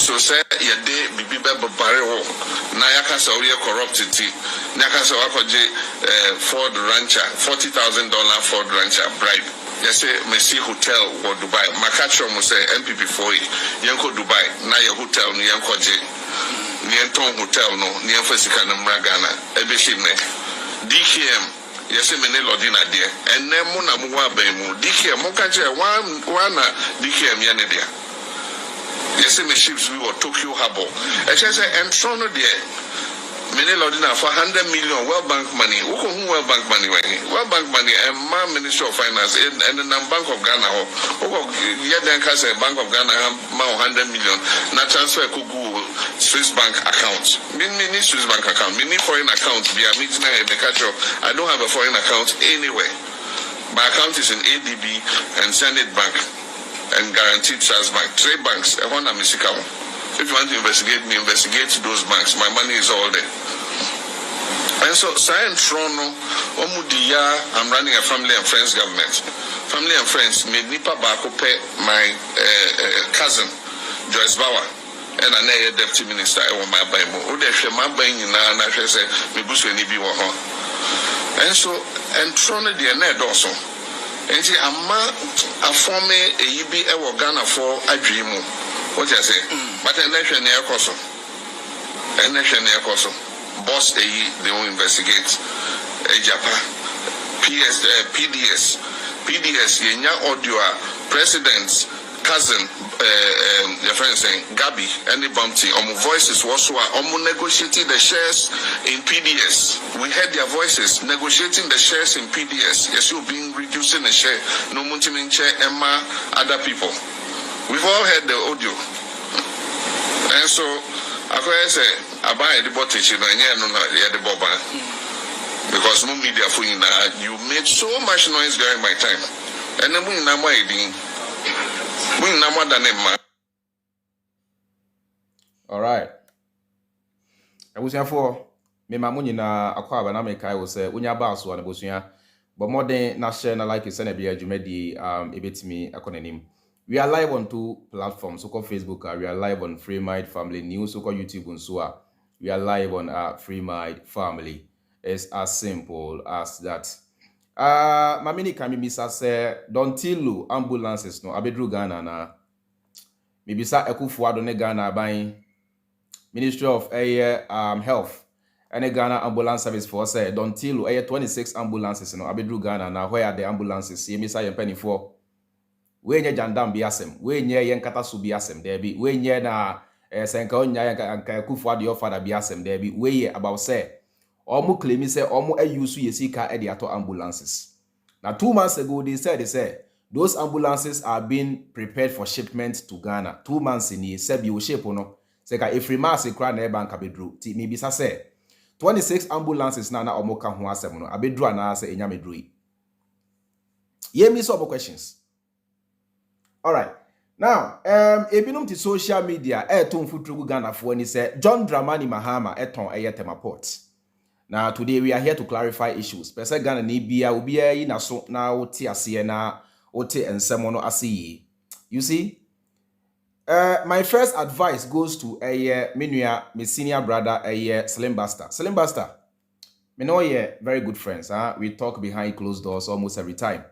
so say ye de bibi be bare wo na yaka say we corrupted yaka say wakoje Ford Rancher $40,000 Ford Rancher bribe. Yes, Messi Hotel or Dubai. Makacho mo say MPP for Yanko Dubai. Na your hotel ni Yanko J. Nienton Hotel no, Nienfo Sika na Mragana. Ebeshime. DKM. Yes, mene lodina there. And then mo na mo wa be mo. DKM mo kache one DKM yane there. Yes, me ships we were Tokyo Harbor. I say entron no there. Many lodina for 100 million World Bank money. Who World Bank money? World Bank money and my Ministry of Finance and the Bank of Ghana. Who get then can say Bank of Ghana have 100 million. Not transfer Kugu Swiss bank account. Mini Swiss bank account. Mini foreign account. Be a meeting in the culture. I don't have a foreign account anywhere. My account is in ADB and Senate Bank and Guaranteed Trust Bank. 3 banks. I want a musical. If you want to investigate me, investigate those banks. My money is all there. And so, Science Trono, Omudia, I'm running a family and friends government. Family and friends, made Nipa Bako pay my cousin, Joyce Bauer, and an deputy minister, my Bible. My buying in a say, Mibusu and Ibi Waha. And so, and Trono, the Ned also. And see, a former a Yibi Ghana for a dream. What I say? But a nation near Koso. A nation near Koso. Boss they will investigate. Japan. PDS, Yenya Odua, President's cousin, your friend saying, Gabi, any bumpty, voices was negotiating the shares in PDS. We heard their voices negotiating the shares in PDS. Yes, you've been reducing the share. No Muntiminche, Emma, other people. We've all heard the audio. And so, I say, I buy the bottage, and the boba. Because no media for you made so much noise during my time. And then we know more than a. All right. I was here for me, my money na acquire an America. I was say, when you're boss one, but more than national like it's a Jumedi, a bit me, a cononym. We are live on 2 platforms, so-called Facebook. We are live on Freemind Family News, so-called YouTube and so on. We are live on Freemind Family. It's as simple as that. Mamini kami misa say don't tell ambulances no abedru Ghana na. Maybe sa Kufuor do ne Ghana buying Ministry of Health and Ghana Ambulance Service Force say don't tell 26 ambulances no abedru Ghana na. Where are the ambulances? Ye misa penny for. We nye jandam biasem, we nye yen katasu biasem, debi, we nye na senka onya yen Kufuor di ofada biasem, debi, we ye about say, omu claim say, omu yusu yesika edi ato ambulances. Now 2 months ago, they said, those ambulances are being prepared for shipment to Ghana. 2 months in ye, sebi o shape no, seka Freemind se kra na eba nka bedru, ti mi bisa say, 26 ambulances na omu ka ho asem no, abedru na se enya medru yi. Ye mi so questions. All right. Now, ebinum to social media, ton futrugu Ghana for any say John Dramani Mahama ton Tema Port. Now, today we are here to clarify issues. Pese Ghana ni bia ubia yi na so na oti ase na oti ensemo no ase. You see, my first advice goes to my senior brother Slim Basta. Slim Basta, me know ye very good friends. We talk behind closed doors almost every time.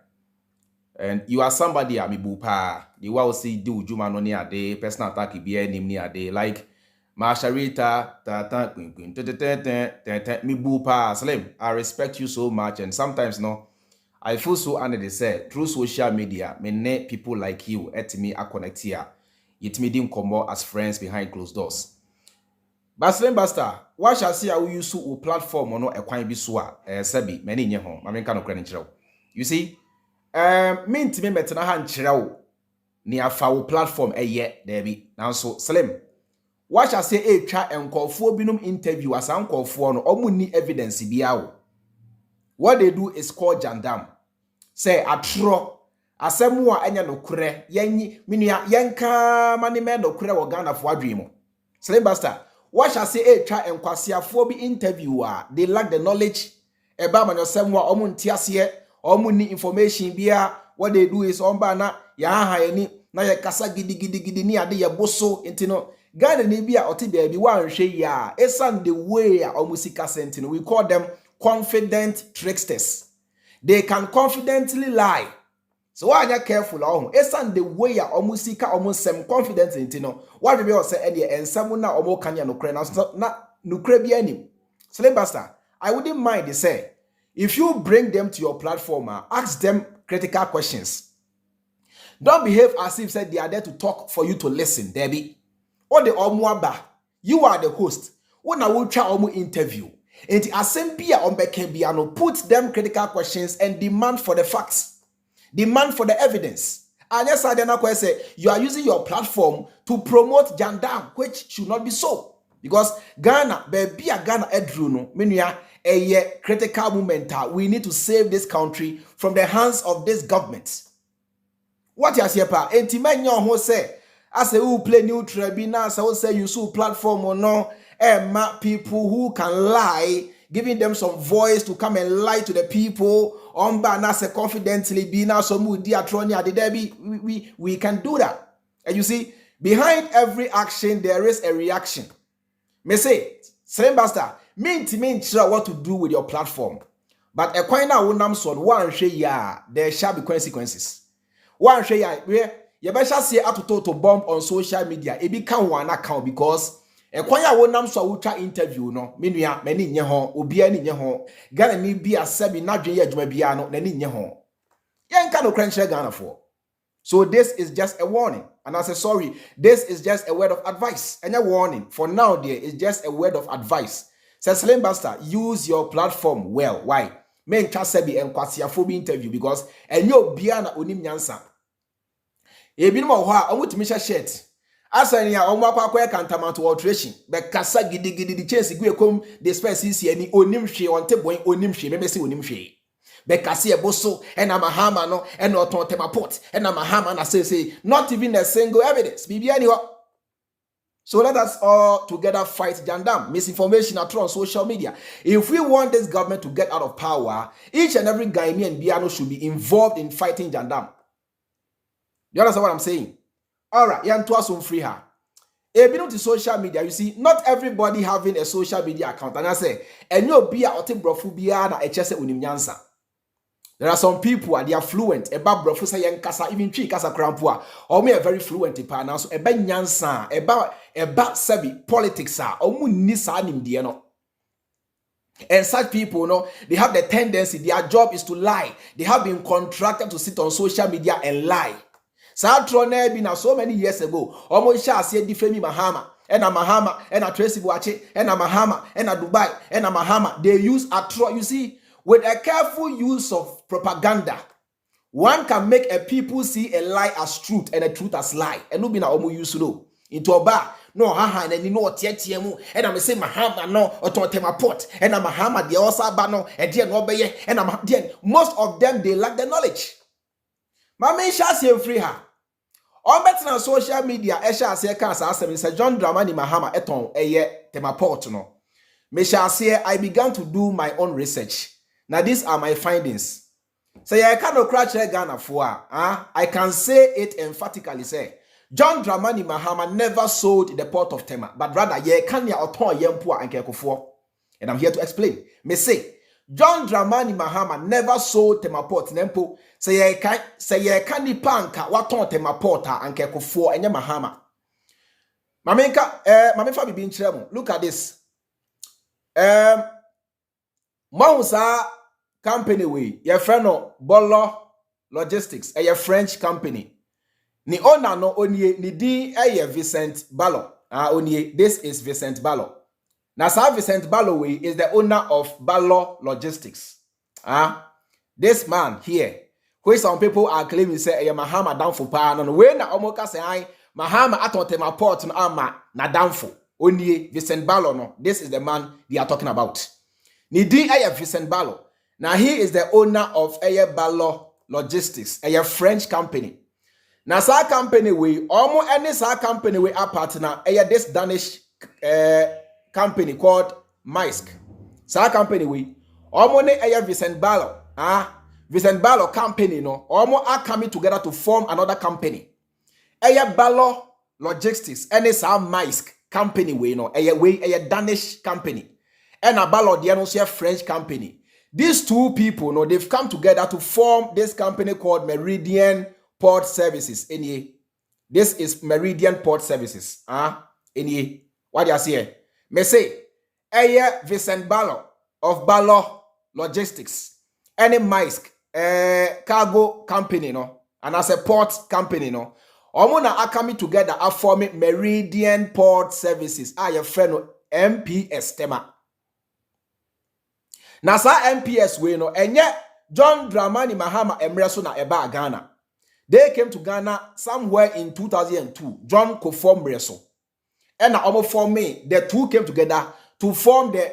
And you are somebody amibupa. The wa see do juma no ni ade personal attack be nim ni ade like Masharita ta queen mi bupa Slim. I respect you so much and sometimes no I feel so under the say through social media many people like you at me are connect here. Yet me dim come as friends behind closed doors. But Slim Basta, what shall see how you use a platform or no a kwine bi so sebi many nye ho. I mean kind of credit. You see? Me ntimi metena ha nkyerɛw ni afa wo platform debi now so Slim what shall say twa enkofo binum interview asan nkofo no omunni evidence bia wo what they do is called jandam say atro asemu a enya nokure yenyi menua yenka mane me nokure wo Ghana fo adwen mu Slim Basta what shall say twa enkwasiafo bi interview a they lack the knowledge eba manyosemu a omunti ase omunni information bia what they do is omba na ya ha yani na ya kasa gidi ni ade ya boso intino Ghana ni bi a oti baby wan hwe ya esan the way a omusika sentino, we call them confident tricksters. They can confidently lie. So why are you careful? Esan the way a omusika omusem confident intino. What we say any and some na omo kanya no kre na no kre bi anim. Sylvester, I wouldn't mind they say if you bring them to your platform, ask them critical questions. Don't behave as if said they are there to talk for you to listen, Debbie. Or the omuaba, you are the host. When I will try omu interview, and the assembly on Bekebiano, put them critical questions and demand for the facts, demand for the evidence. And yes, I then say you are using your platform to promote Jandam, which should not be so. Because Ghana, baby, Ghana edruno, meaning a critical moment. We need to save this country from the hands of this government. What you say, pa? Enti men yon ho say, as a who play neutral, be now, so say you sue platform or no, and people who can lie, giving them some voice to come and lie to the people. On ba say confidently be now so mu dia tronia the debi. We can do that. And you see, behind every action there is a reaction. Me say, same basta, mean sure what to do with your platform. But a coin now won't son one share ya, there shall be consequences. One share ya, you better say to bomb on social media. It become one account because a kwanya wonam so ultra interview no menua mani nye ho obia ni nye ho Ghana ni bia sabi na dwen ya adwuma bia no nani nye ho yen ka no kranche Ghana for. So this is just a warning, and I say sorry, this is just a word of advice and a warning for now. There is just a word of advice. Says Slim Buster, use your platform well. Why? Men kasebi en kwasiafo bi interview because enyo bia na onim nyansa. Ebi no ho a omutimi sha shirt. Asanya omo akwa kantamanto alteration. Be kasa gidigidi di chase gu ekom the space ani onim hwe onte boy onim hwe me se onim hwe. Be kase eboso ena Mahama no ena oton Tema Port ena Mahama na say not even a single evidence. Bibi ani ho. So let us all together fight Jandam, misinformation on social media. If we want this government to get out of power, each and every Ghanaian Biano should be involved in fighting Jandam. You understand what I'm saying? All right, yan to some free her. Even to social media, you see, not everybody having a social media account. And I say, and you'll be out of brofubia na echese unimnyansa. There are some who are fluent about brofusa yan kasa, even chi kasa krampua, or me are very fluent in now. So about nyansa, about sebi politics or mu nisa nim dieno. And such people, no, they have the tendency, their job is to lie. They have been contracted to sit on social media and lie. Satrone been so many years ago. Almost shall say defame Mahama, and a Mahama, and a Tracy Boache, and a Mahama, and a Dubai, and a Mahama. They use you see, with a careful use of propaganda, one can make a people see a lie as truth and a truth as lie. And no be na omo use know. Into a bar, no haha, and you know what yetiemu, and I'm say Mahama no, or to Tema Port, and a Mahama, the also bano, and dear no be, and I'm dear. Most of them they lack the knowledge. Mama shall say free her. On better on social media, Esha say cancer Mr. John Dramani Mahama eton eye Tema Port no. Me shall say I began to do my own research. Now these are my findings. Say I cannot crash Ghana for I can say it emphatically say John Dramani Mahama never sold the port of Tema, but rather ye can ya oton yempua and Kufuor. And I'm here to explain. Me say John Dramani Mahama never sold Tema Port Nempo. Say ye can ni panka waton Tema Port and Kufuor and Mahama. Mamenka bibi nchiremu. Look at this. Mausa company we your friend no Bolo Logistics a French company. Ni owner no onye ni di Vincent Ballo. Onye this is Vincent Ballo. Now, Sir Vincent Balloway is the owner of Ballo Logistics. This man here, who some people are claiming say Mahama down for power. No, when na omoka say Mahama aton Tema Port no ama na down for. Only Vincent Ballo no. This is the man they are talking about. Nidi Vincent Ballo. Now he is the owner of Ballo Logistics, a French company. Now, Sir company we almost any Sir company we are partner. This Danish company called Maisk. Sa company we almost Vincent Ballo. Vincent Ballo company no almost are coming together to form another company. Ballo Logistics, and it's our Maisk company way no, a Danish company, and a Ballot French company. These two people, no, they've come together to form this company called Meridian Port Services. This is Meridian Port Services. What do you say? Me say, Vincent Ballo of Ballo Logistics, any Maisk cargo company, no, and as a port company, no. Omuna are coming together are forming Meridian Port Services. Your friend MPS Tema. Nasa MPS we no enye John Dramani Mahama Emreso na eba Ghana. They came to Ghana somewhere in 2002. John Kufuor Mreso. And na form me. The two came together to form the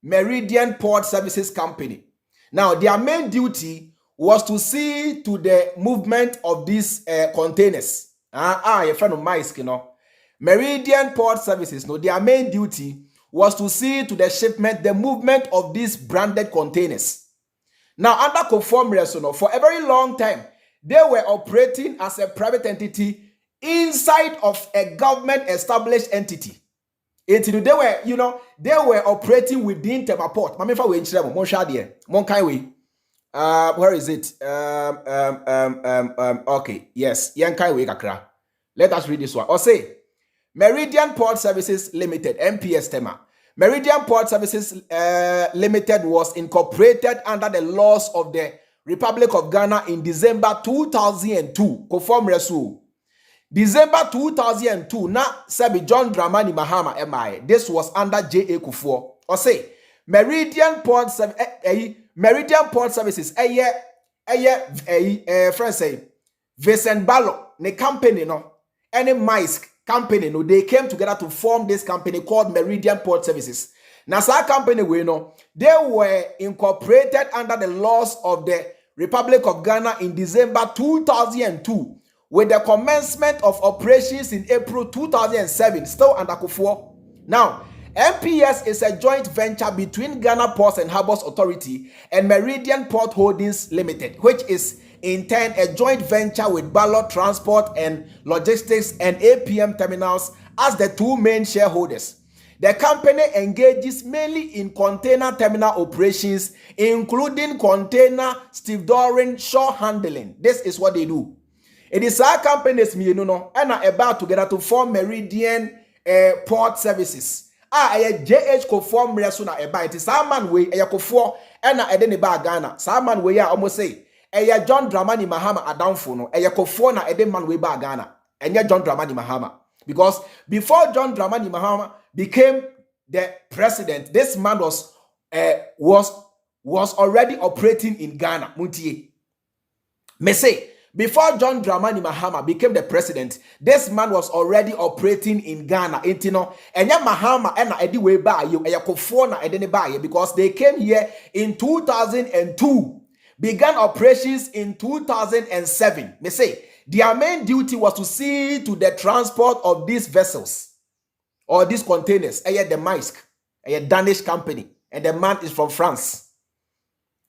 Meridian Port Services Company. Now their main duty was to see to the movement of these containers. Your friend of Maisk, you know. Meridian Port Services, no, their main duty was to see to the shipment, the movement of these branded containers. Now, under Kufuor Mreso, for a very long time, they were operating as a private entity inside of a government-established entity. Until they were, you know, they were operating within Tema Port. Where is it? Okay, yes. Let us read this one. Or say, Meridian Port Services Limited, MPS Tema. Meridian Port Services Limited was incorporated under the laws of the Republic of Ghana in December 2002. Kufuor Mreso. December 2002, na Sabi John Dramani Mahama MI. This was under J.A. Kufuor. Or say, Meridian Port Services, friends say, Vincent Ballo, the company, no, any Maisk company, no, they came together to form this company called Meridian Port Services. Now, that company, we know, they were incorporated under the laws of the Republic of Ghana in December 2002, with the commencement of operations in April 2007, still under Kufuor. Now, MPS is a joint venture between Ghana Ports and Harbours Authority and Meridian Port Holdings Limited, which is in turn a joint venture with Ballot Transport and Logistics and APM Terminals as the two main shareholders. The company engages mainly in container terminal operations, including container stevedoring, shore handling. This is what they do. It is our companies, and are about together to form Meridian Port Services. JH Kufuor Mreso na eba iti Saman we Kufuor ena edene ba Ghana Saman we ya almost say John Dramani Mahama adamfo no Kufuor na ede man we ba Ghana enye John Dramani Mahama, because before John Dramani Mahama became the president, this man was already operating in Ghana. Muntie me say, before John Dramani Mahama became the president, this man was already operating in Ghana. Intino, and Mahama and Eddie way by you, Kufuor na Edeni by, because they came here in 2002, began operations in 2007. Me say, their main duty was to see to the transport of these vessels or these containers. The Maisk, a Danish company, and the man is from France.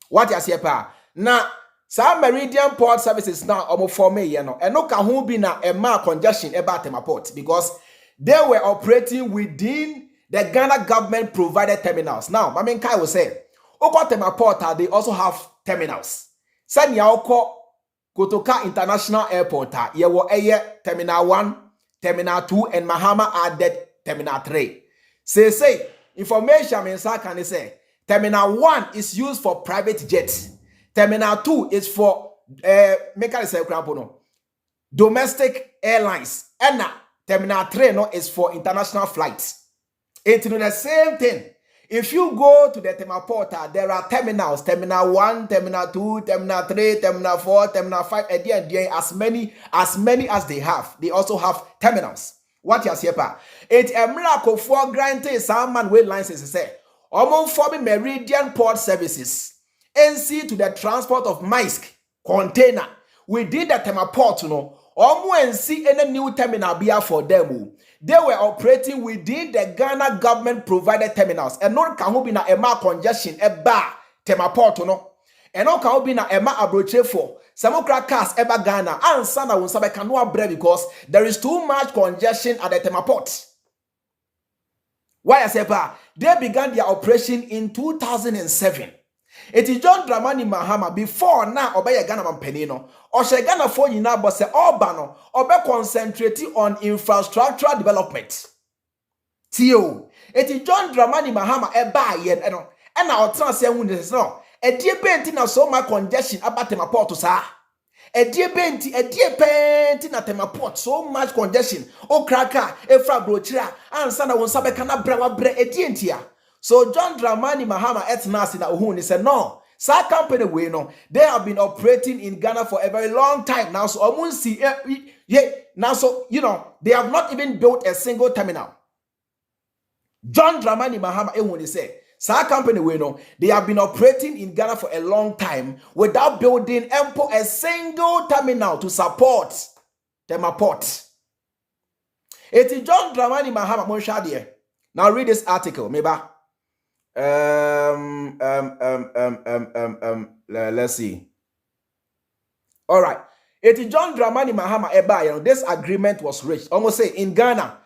What you say, pa? Now, some Meridian Port Services now almost for me, and no can be na a mar congestion about Tema Port, because they were operating within the Ghana government provided terminals. Now, I mean, Kai will say, Oko Tema Port, they also have terminals. Sanya Oko Kotoka International Airport, ye were Terminal 1, Terminal 2, and Mahama added Terminal 3. Say, information means I can say, Terminal 1 is used for private jets. Terminal 2 is for domestic airlines. And Terminal 3 no, is for international flights. It's the same thing. If you go to the Tema Port, there are terminals. Terminal 1, Terminal 2, Terminal 3, Terminal 4, Terminal 5, and as many as they have. They also have terminals. What you say, pa? It's a miracle for granted some man with licenses say. Among forming Meridian Port Services. NC to the transport of Maisk container within the Tema Port, NC any new terminal be for them. They were operating within the Ghana government provided terminals, and no can be na ema congestion eba Tema Port, and no can be na ema abroche for Samokra cars eba Ghana and sana wonsabe canoa bread because there is too much congestion at the Tema Port. Why I say they began their operation in 2007. It is John Dramani Mahama before now obey Ghana Mampenino or Ghana for you now but say Obano or concentrating on infrastructural development. Tio, it is John Dramani Mahama eba yen and our transfer wounded no. A dear painting now so much congestion about Tema Port to sa. A dear painting at Tema Port so much congestion. O cracker, a fra brochira, and sana won sabe kana brawa bre a dientia. So John Dramani Mahama etnasi na uhuni said no. Sa company we know they have been operating in Ghana for a very long time now. So omunsi now so you know they have not even built a single terminal. John Dramani Mahama ehuni said. Sa company we know they have been operating in Ghana for a long time without building a single terminal to support Tema Port. It is John Dramani Mahama Monshadie. Now read this article, maybe. Let's see. All right. It is John Dramani Mahama Eba. This agreement was reached. Almost say in Ghana,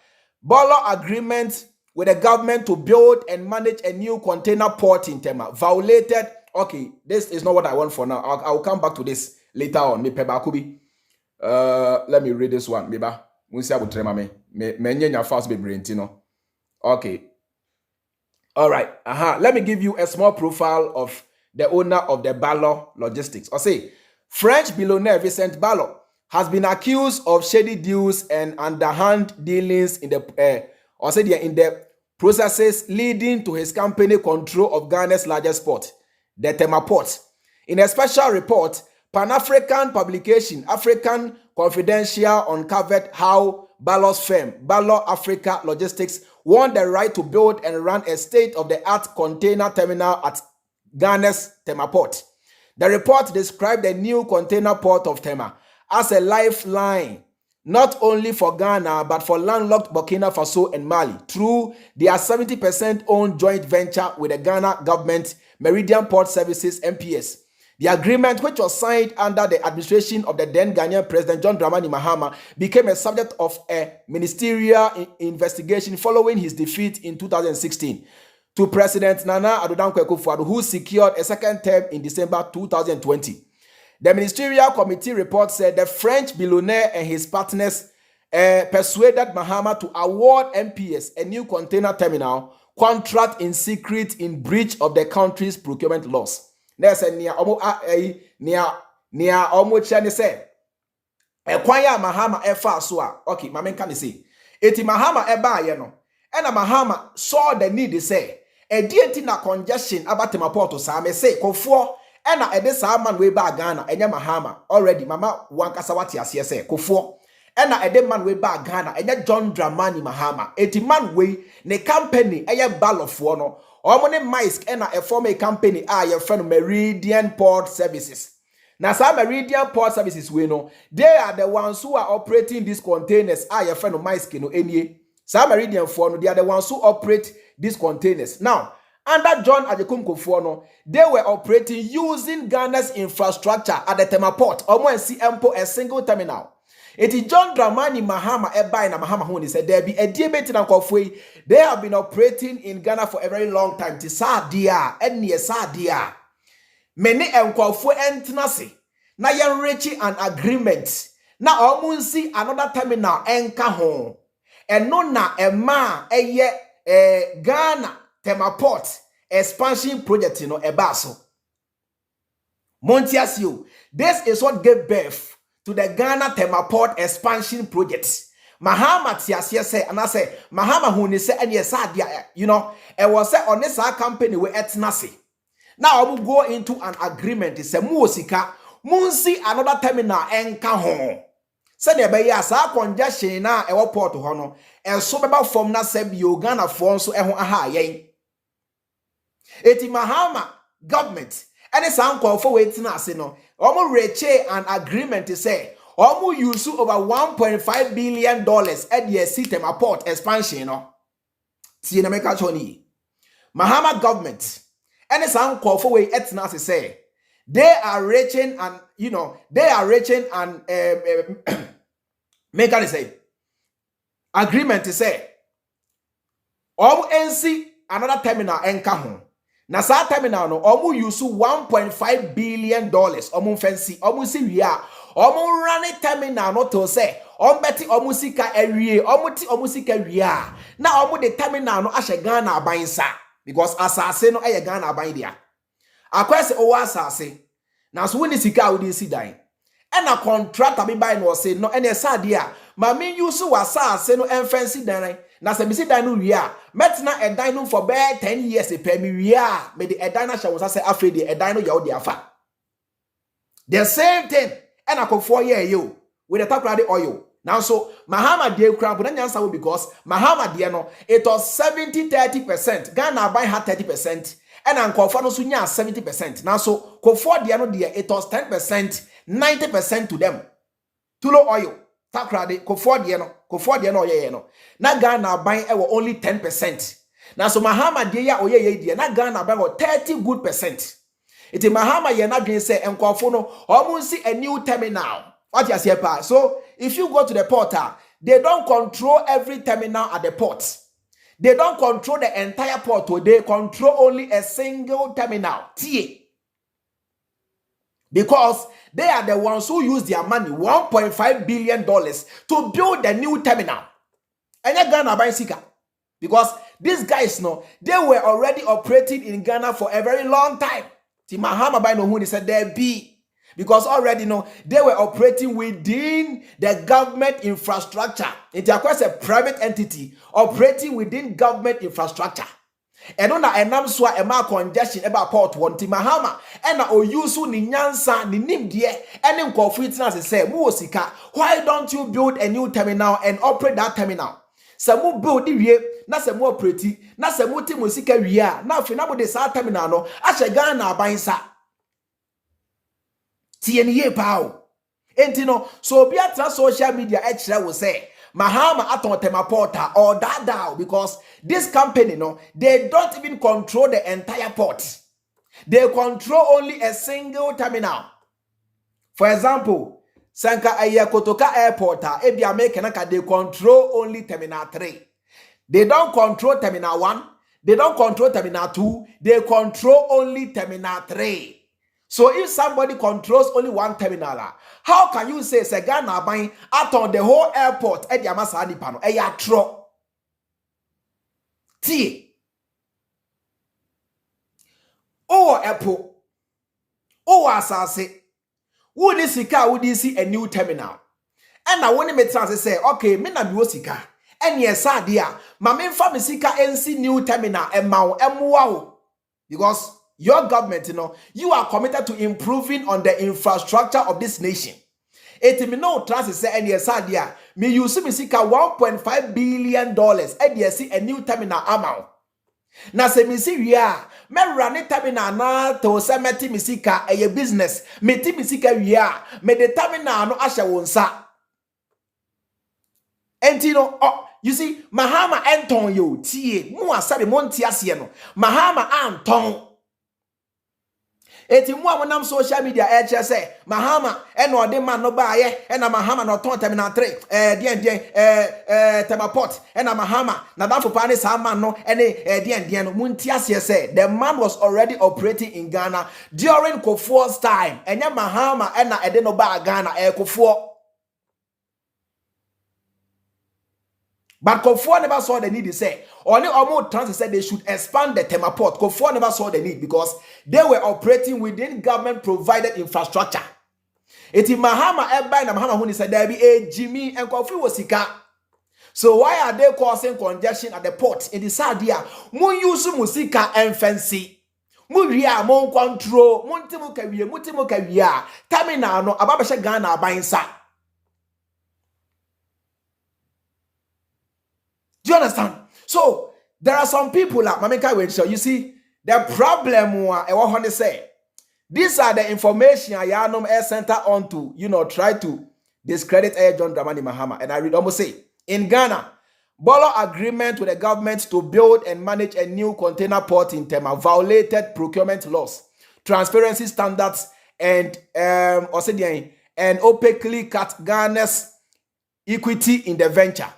Bolo agreement with the government to build and manage a new container port in Tema violated. Okay, this is not what I want for now. I'll come back to this later on. Let me read this one. Okay. All right. Let me give you a small profile of the owner of the Ballot Logistics. I say French billionaire Vincent Ballot has been accused of shady deals and underhand dealings in the processes leading to his company control of Ghana's largest port, the Tema Port. In a special report, Pan-African publication African Confidential uncovered how Ballot's firm, Ballot Africa Logistics, won the right to build and run a state-of-the-art container terminal at Ghana's Tema Port. The report described the new container port of Tema as a lifeline not only for Ghana, but for landlocked Burkina Faso and Mali, through their 70% owned joint venture with the Ghana government, Meridian Port Services, MPS. The agreement, which was signed under the administration of the then Ghanaian President John Dramani Mahama, became a subject of a ministerial investigation following his defeat in 2016 to President Nana Addo Kufuor, who secured a second term in December 2020. The ministerial committee report said the French billionaire and his partners persuaded Mahama to award MPS a new container terminal contract in secret in breach of the country's procurement laws. There's a near Omo say Ekwaya Mahama efa so a okay, Mamen can say eti Mahama eba ye no and Mahama saw the need to say a deity na congestion about Tema Port sa me say Kufuor and a de sa man we ba Ghana enya Mahama already mama wankasa wati ase say Kufuor and a de man we ba Ghana enya John Dramani Mahama eti man we ne company eye balofo no omone Misk and a form a company your friend Meridian Port Services. Now some Meridian Port Services we know they are the ones who are operating these containers your friend Misk no any some Meridian for no they are the ones who operate these containers. Now under John Adjekum Kufuor no they were operating using Ghana's infrastructure at the Tema Port almost see a single terminal. It is John Dramani Mahama eba na Mahama who said there be a diabete na Kufuor. They have been operating in Ghana for a very long time. Tisadia and near Sadia. Many Kufuor entnasi na yan reaching an agreement. Na omunsi another terminal enka home. And no na ema Ghana Tema Port expansion project ebaso. Montiasio. This is what gave birth to the Ghana Tema Port expansion project. Mahama tiasie say and I say Mahama who ni say and yes you know it was say on this company we etnasi. Now I will go into an agreement. It's a musika munsi another terminal enka home. Say the be ya sa congestion na e port ho no and so beba from na say bi Ghana for so e ho aha yen. Eti Mahama government and it's uncle for waiting us no omo reach an agreement to say omo use over $1.5 billion at the Tema Port expansion no see na make choni Mahama government and it's uncle for waiting us say they are reaching an they are reaching an make say agreement to say NC another terminal enka ho. Na sa terminal no omu use $1.5 billion omu fancy omu si wia omu run terminal no to say beti omu sika ewie omu sika wia na omu the terminal no ahye Ghana aban sa because asase no eye Ghana aban dia akwese owo asase na so woni sika wodi si dan na contractor bi buy no say no ene sa dia ma me use wasase no enfancy dan na se misi dan no wia metna edan no for 10 years pe me wia me the edan na hye wo say afre the edan no ya wo dia fa the same thing and Kufuor year you with the top ready oil. Now so Mahama de crab but answer because Mahama de no it was 70-30%. Ghana buy had 30% and Kufuor no sunya 70%. Now so Kufuor de no de it was 10%, 90% to them. Tulo oil. Top ready Kufuor de no ye no. Na Ghana buy only 10%. Now so Mahama de ya oye de na Ghana buy 30 good percent. Iti Mahama ye na dwen say enkofo no omu see a new terminal. What you say pa? So if you go to the portal, they don't control every terminal at the port. They don't control the entire port. They control only a single terminal. Tie. Because they are the ones who use their money, $1.5 billion, to build the new terminal. And you're Ghana buying sika. Because these guys know they were already operating in Ghana for a very long time. Mahama by no who said there be because already they were operating within the government infrastructure. It is a private entity operating within government infrastructure. And on a namswa a mark congestion about port one Mahama and o yusu ni nyansa ni nimdie and in confidence say Muosika, why don't you build a new terminal and operate that terminal? Samu build the na samu operate na samu ti musika wia na afi na mo de sa terminal no ahye Ghana abansa tie ne ye pao enti no so obi atra social media e kire wo say Mahama aton Tema Port or that because this company they don't even control the entire port. They control only a single terminal. For example, Sanka Kotoka Airport, Ebia Mekanaka, they control only Terminal 3. They don't control Terminal 1. They don't control Terminal 2. They control only Terminal 3. So if somebody controls only one terminal, how can you say Segana buying out on the whole airport at Yamasani Pano? Tro. T. Oh, airport. Oh, asase. Would this sika would see a new terminal? And I want to make say, okay, me na biwo sika. And yes, dear, my main family sika NC new terminal and mau wow. Because your government, you are committed to improving on the infrastructure of this nation. It me no trust say and yes, dear, me use me sika $1.5 billion and yes, see a new terminal amount. Na se mi si wia me run terminal na to se meti mi sika eye business meti mi sika wia me de terminal no ahye wo nsa enti no you see Mahama enton yo tie mu asabe mo ntia ase no Mahama anton eti mu amonam social media say Mahama eno ode man no baaye ena Mahama no ton terminal 3 Tema Port ena Mahama na danfo pa ne sa man no ene no muntiase say the man was already operating in Ghana during Kufuor's time enya Mahama ena ede no ba Ghana Kufuor. But Kufuor never saw the need to say. Only Omo Trans said they should expand the Tema Port. Kufuor never saw the need because they were operating within government provided infrastructure. Eti Mahama Ebay na Mahama Huni said there be a Jimmy and Kufuor was sika. So why are they causing congestion at the port? In the Sadia, mun use musika and fancy. Muria mon control, Muntimu Kawia, Terminal no Ababasha Ghana Bainsa. Do you understand? So there are some people like Mamika will show. You see, the problem I want to say, these are the information I am center on to, try to discredit John Dramani Mahama. And I read almost say, in Ghana, Bolo agreement with the government to build and manage a new container port in Tema violated procurement laws, transparency standards, and opaquely cut Ghana's equity in the venture.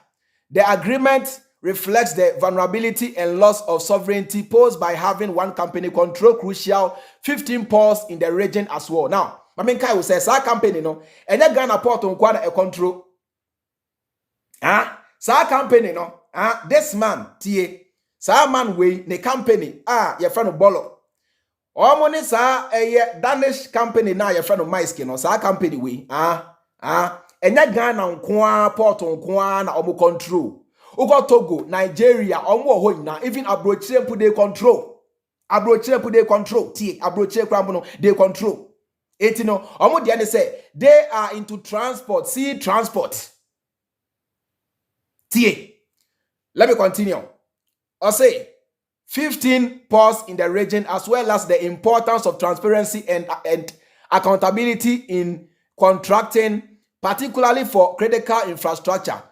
The agreement reflects the vulnerability and loss of sovereignty posed by having one company control crucial 15 ports in the region as well. Now, I mean, Kai will say, "Sa company no, and that Ghana port on quite a control." Sa company no, this man, tie, sa man we the company, your friend of Bolo. Omoni sa Danish company na your friend of Maiski no, sa company we, and that Ghana on kwa port on kwa na omo control. Ugo Togo, Nigeria, omo ho na even abrochire pu dey control. Abrochire pu dey control. Tie, abrochire krambo no dey control. Etino, omo dey say they are into transport, sea transport. Tie. Let me continue. I say 15 ports in the region, as well as the importance of transparency and accountability in contracting, particularly for critical infrastructure.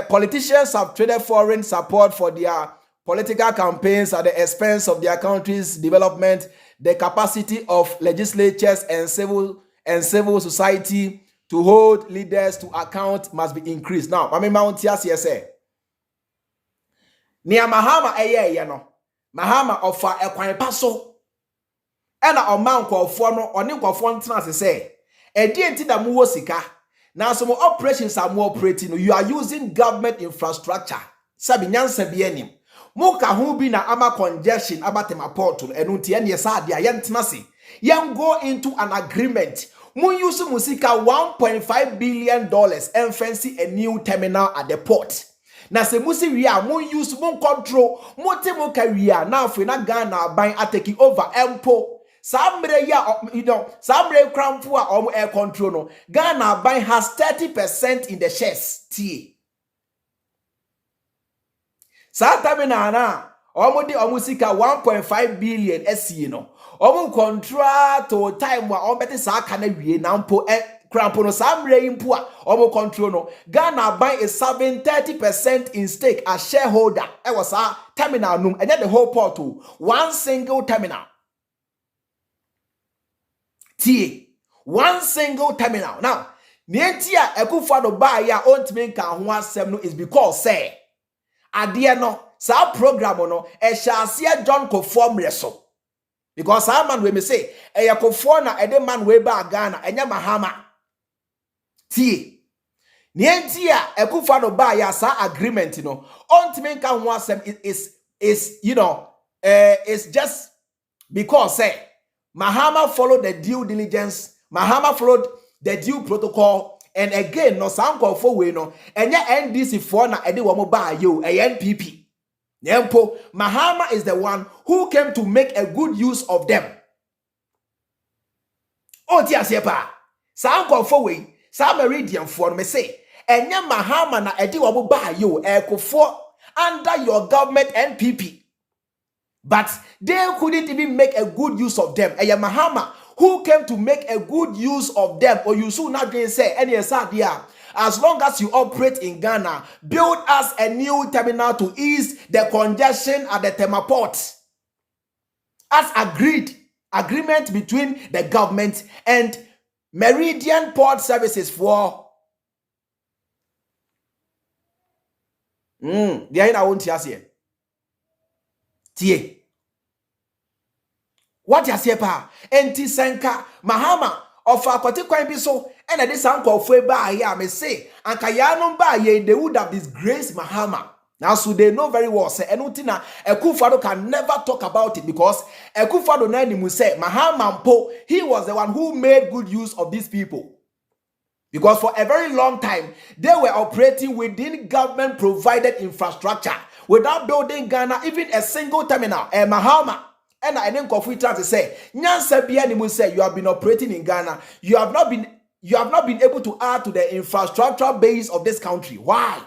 Politicians have traded foreign support for their political campaigns at the expense of their country's development. The capacity of legislatures and civil society to hold leaders to account must be increased. Now, I mean, Mountias, yes, sir. Near Mahama, no. Mahama offer a quine passo. And a man called Forno or Ninko Fontanas say, a DNT da muosika. Now, some operations are more operating. You are using government infrastructure. Sabinyan Sabienim. Moka hubi na ama congestion about Tema Port and Untian Yasadia Yantinasi. Yan go into an agreement. Mun use musika $1.5 billion and fancy a new terminal at the port. Na se musi ria mun use mun control mote mo career now for na Ghana buying taking over empo. Sambre ya sambre crampo or air control no. Ghana buying has 30% in the shares. T. Satamina na omodi omusika 1.5 billion SC no. Omu contract to time wa ombete sa kana wie na mpo crampo no samre impo a omu control no. Ghana buy a 30% in stake as shareholder. E was a terminal num and the whole port to one single terminal. T. One single terminal. Now, Nientia Kufuor buy ya ontime kan ho asem no is because say ade no sa program no e shall see John Kufuor mreso. Because our man we may say e Kufuor na ede man we ba Ghana enya Mahama. Tie. Nientia Kufuor buy ya sa agreement no ontime kan ho asem is it's just because say Mahama followed the due diligence, Mahama followed the due protocol, and again, no sound call for we no, and ya NDC for na edi wamo ba yo, a NPP. Nempo, Mahama is the one who came to make a good use of them. Oh, tia sepa, sound call for we, some meridian for me say, and ya Mahama na edi wamo ba yo, Kufuor under your government NPP. But they couldn't even make a good use of them. A Mahama who came to make a good use of them, or you should not say any idea. As long as you operate in Ghana, build us a new terminal to ease the congestion at the Tema Port. As agreement between the government and Meridian Port Services for the I won't here. Tie. What you say pa? Enti senka Mahama of akwati kwan bi so and this uncle for ba here me say anka ya no ba ye they would have disgraced Mahama. Now so they know very well say enutina Kufuor can never talk about it because Kufuor na ni mu say Mahama mpo he was the one who made good use of these people. Because for a very long time they were operating within government provided infrastructure without building Ghana even a single terminal. Mahama and I didn't try to say Nyansa bia ni mu say you have been operating in Ghana. You have not been able to add to the infrastructure base of this country. Why?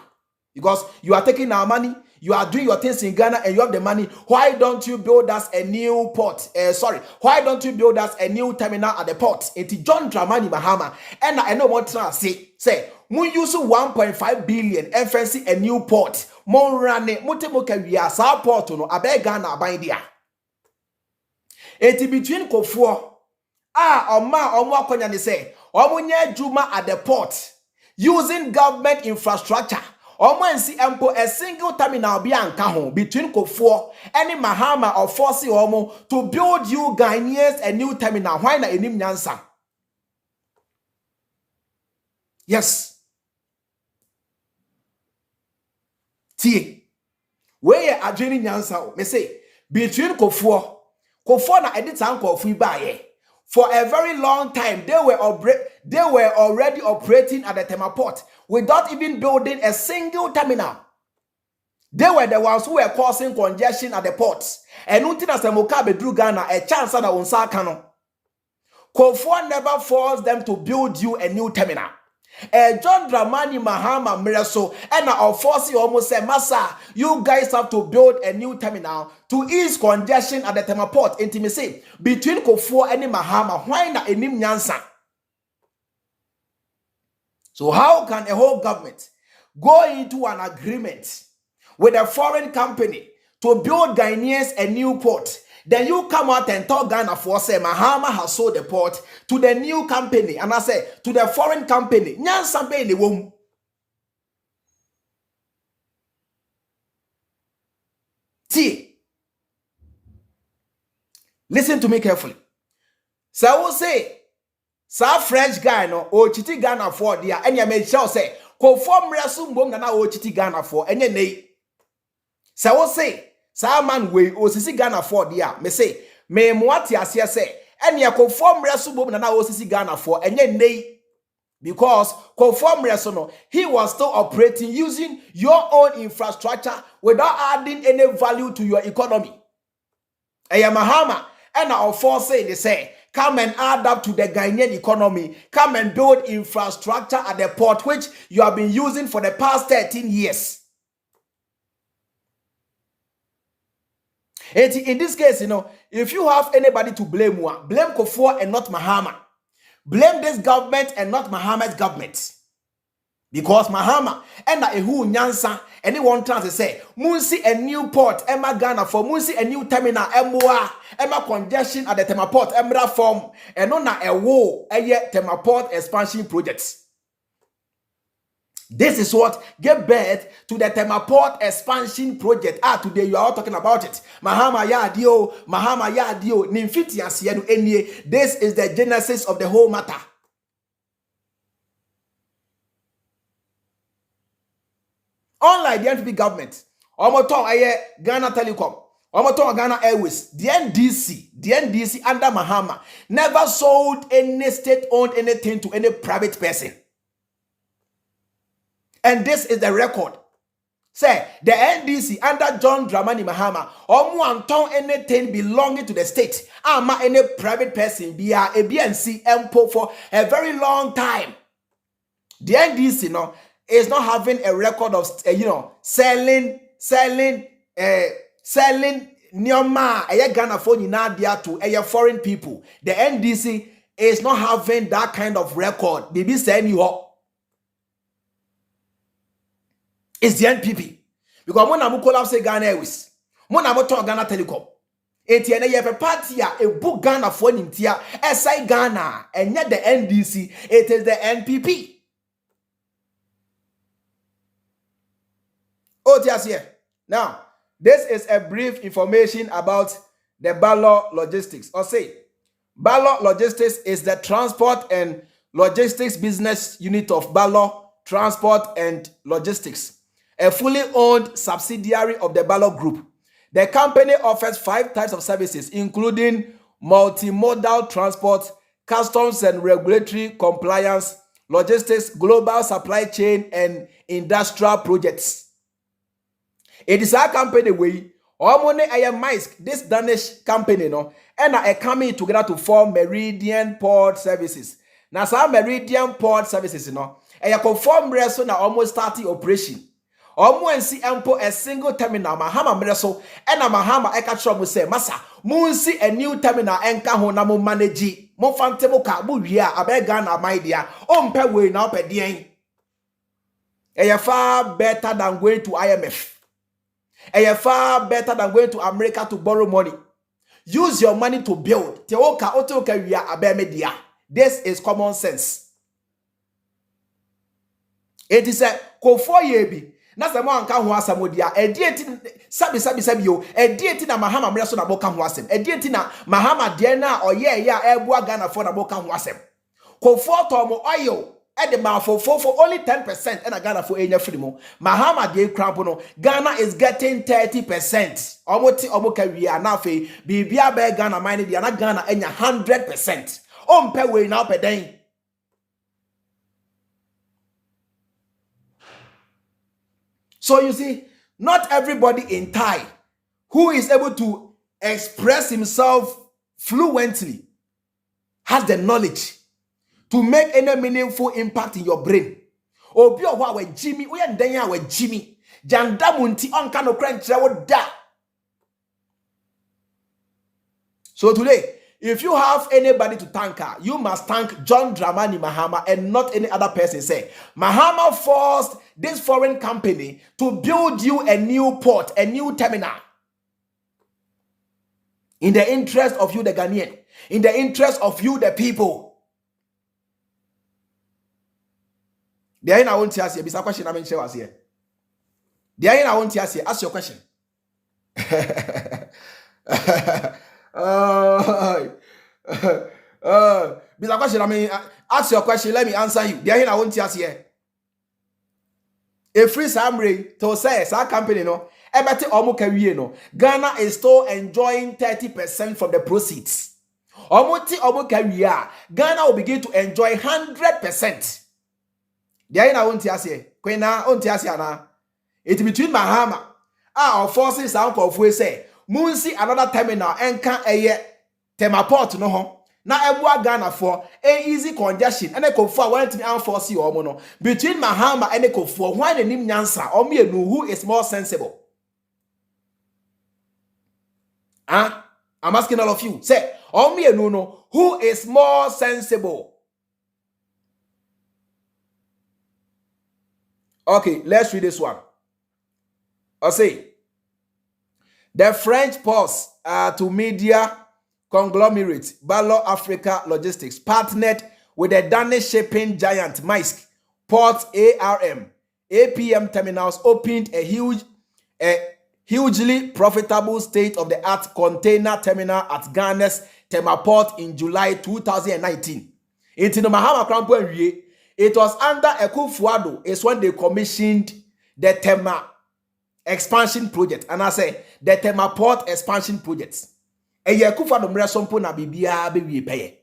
Because you are taking our money, you are doing your things in Ghana and you have the money. Why don't you build us a new port? Why don't you build us a new terminal at the port? It's John Dramani Mahama. And I know what to say. Mun use 1.5 billion and fancy a new port. Mon rane mutemo we sa port no abeg Ghana aban dia. It's between Kufuor omo akonya ni say omo nya adwuma at the port using government infrastructure. Omo ensi empo a single terminal bi anka ho between Kufuor and Mahama or forcing omo to build you Ghanaians a new terminal. Why na enim nyansa? Yes. Tie. Where adwene nyansa o. Me say between Kufuor na edit anko fu baye. For a very long time, they were already operating at the Tema Port without even building a single terminal. They were the ones who were causing congestion at the ports. And until as a Bedru Ghana, a chance that unsa kano. Kufuor never forced them to build you a new terminal. John Dramani Mahama Mreso and force you almost say, Massa, you guys have to build a new terminal to ease congestion at the Tema Port. Intimacy between Kufuor and Mahama. Why not enim nyansa? So how can a whole government go into an agreement with a foreign company to build Ghanaians a new port? Then you come out and talk Ghana for say Mahama has sold the port to the new company, and I say to the foreign company. Nyansa be in the womb. See, listen to me carefully. So I will say, sa French guy no o chiti Ghana for dia, and ya make sure say Kufuor mresu mbom na o chiti Ghana for enye nei. So I will say. Sa man we osisi Ghana for dia me say me moati ase say ene Kufuor mreso bom na osisi Ghana for enye nei, because Kufuor mreso no he was still operating using your own infrastructure without adding any value to your economy. Eya Mahama and our force say they say come and add up to the Ghanaian economy, come and build infrastructure at the port which you have been using for the past 13 years. In this case, you know, if you have anybody to blame, blame Kufuor and not Mahama. Blame this government and not Mahama's government. Because Mahama and who nyansa anyone trying to say Munsi a new port Emma Ghana for Munsi a new terminal Emma congestion at the Tema Port Emra form and on a war a Tema Port expansion projects. This is what gave birth to the Tema Port expansion project. Today you are all talking about it. Mahama ya dio, nimfiti asiyenu enye. This is the genesis of the whole matter. Unlike the NPP government, Omoton aye Ghana Telecom, Omoton Ghana Airways, the NDC under Mahama never sold any state-owned anything to any private person. And this is the record. Say, the NDC under John Dramani Mahama, Omuanton anything belonging to the state, ama any private person, be a BNC MPO for a very long time. The NDC no is not having a record of selling Nyoma a Ghana for Nadia to a foreign people. The NDC is not having that kind of record. Baby saying you up. It's the NPP. Because when I'm calling say Ghana Airways, when I'm talking Ghana Telecom, etienne ye party a book Ghana for Nintia, SI Ghana, and yet the NDC, it is the NPP. Oh, just here. Now, this is a brief information about the Ballot Logistics. Or say, Ballot Logistics is the transport and logistics business unit of Ballot Transport and Logistics, a fully owned subsidiary of the Ballot Group. The company offers 5 types of services, including multimodal transport, customs and regulatory compliance, logistics, global supply chain, and industrial projects. It is a company way, this Danish company, no, and are coming together to form Meridian Port Services. Now, some Meridian Port Services, a conform reso na almost starting operation. Almost see ample a single terminal, Mahama Mreso, and a Mahama Ekatrom say, Massa, Munsi a new terminal and Kahonamo manage, Mofantemo Kabuya, Abegana, my dear, Pewe now per diem. A far better than going to IMF. A far better than going to America to borrow money. use your money to build. Te oka otoka we are abemedia. This is common sense. It is a Kufuor yebi. Na se mo anka ho asam dia. Edieti sabi yo. Edieti na Mahama mreso na boka ho asem. Edieti na Mahama de na oye ya ebua Ghana for na boka ho asem. Kufuor to mo oil at the mouth for only 10% and a Ghana for enya free mo. Mahama de cramp no. Ghana is getting 30%. Omoka we are now fe bibia be Ghana mine dia na Ghana enya 100%. Ompe we now pe den. So you see, not everybody in Thai who is able to express himself fluently has the knowledge to make any meaningful impact in your brain. Obi owa we Jimmy, we ndenya we Jimmy. Janda munti onka no krentre wo da. So today, if you have anybody to thank her, you must thank John Dramani Mahama and not any other person. Say, Mahama forced this foreign company to build you a new port, a new terminal. In the interest of you, the Ghanaian. In the interest of you, the people. There ain't I won't ask you. Bisa question I mean was here. There ain't I won't ask you. Ask your question. Bisa question I mean ask your question. Let me answer you. There ain't I won't ask you. A free summary to say our company no. Ebeti omu kawiye no. Ghana is still enjoying 30% from the proceeds. Omu kawiya. Ghana will begin to enjoy 100%. There na won't say. Kwena won't say na. It between Mahama. Our forces sound of we say. Munsi another terminal enka eye Tema Port no ho. Na ebua Ghana for a easy congestion. And Kufuor went to enforce you no. Between Mahama and Kufuor, why the name Nyansa or me who is more sensible? I'm asking all of you. Say, or me no, who is more sensible? Okay, let's read this one. I'll say, the French pause to media conglomerate Ballot Africa Logistics partnered with the Danish shipping giant Maersk Port APM terminals opened a hugely profitable state-of-the-art container terminal at Ghana's Tema Port in July 2019. It was under Kufuor is when they commissioned the Tema expansion project. And I say the Tema Port expansion project. And Kufuor mresompo na bibia be pay.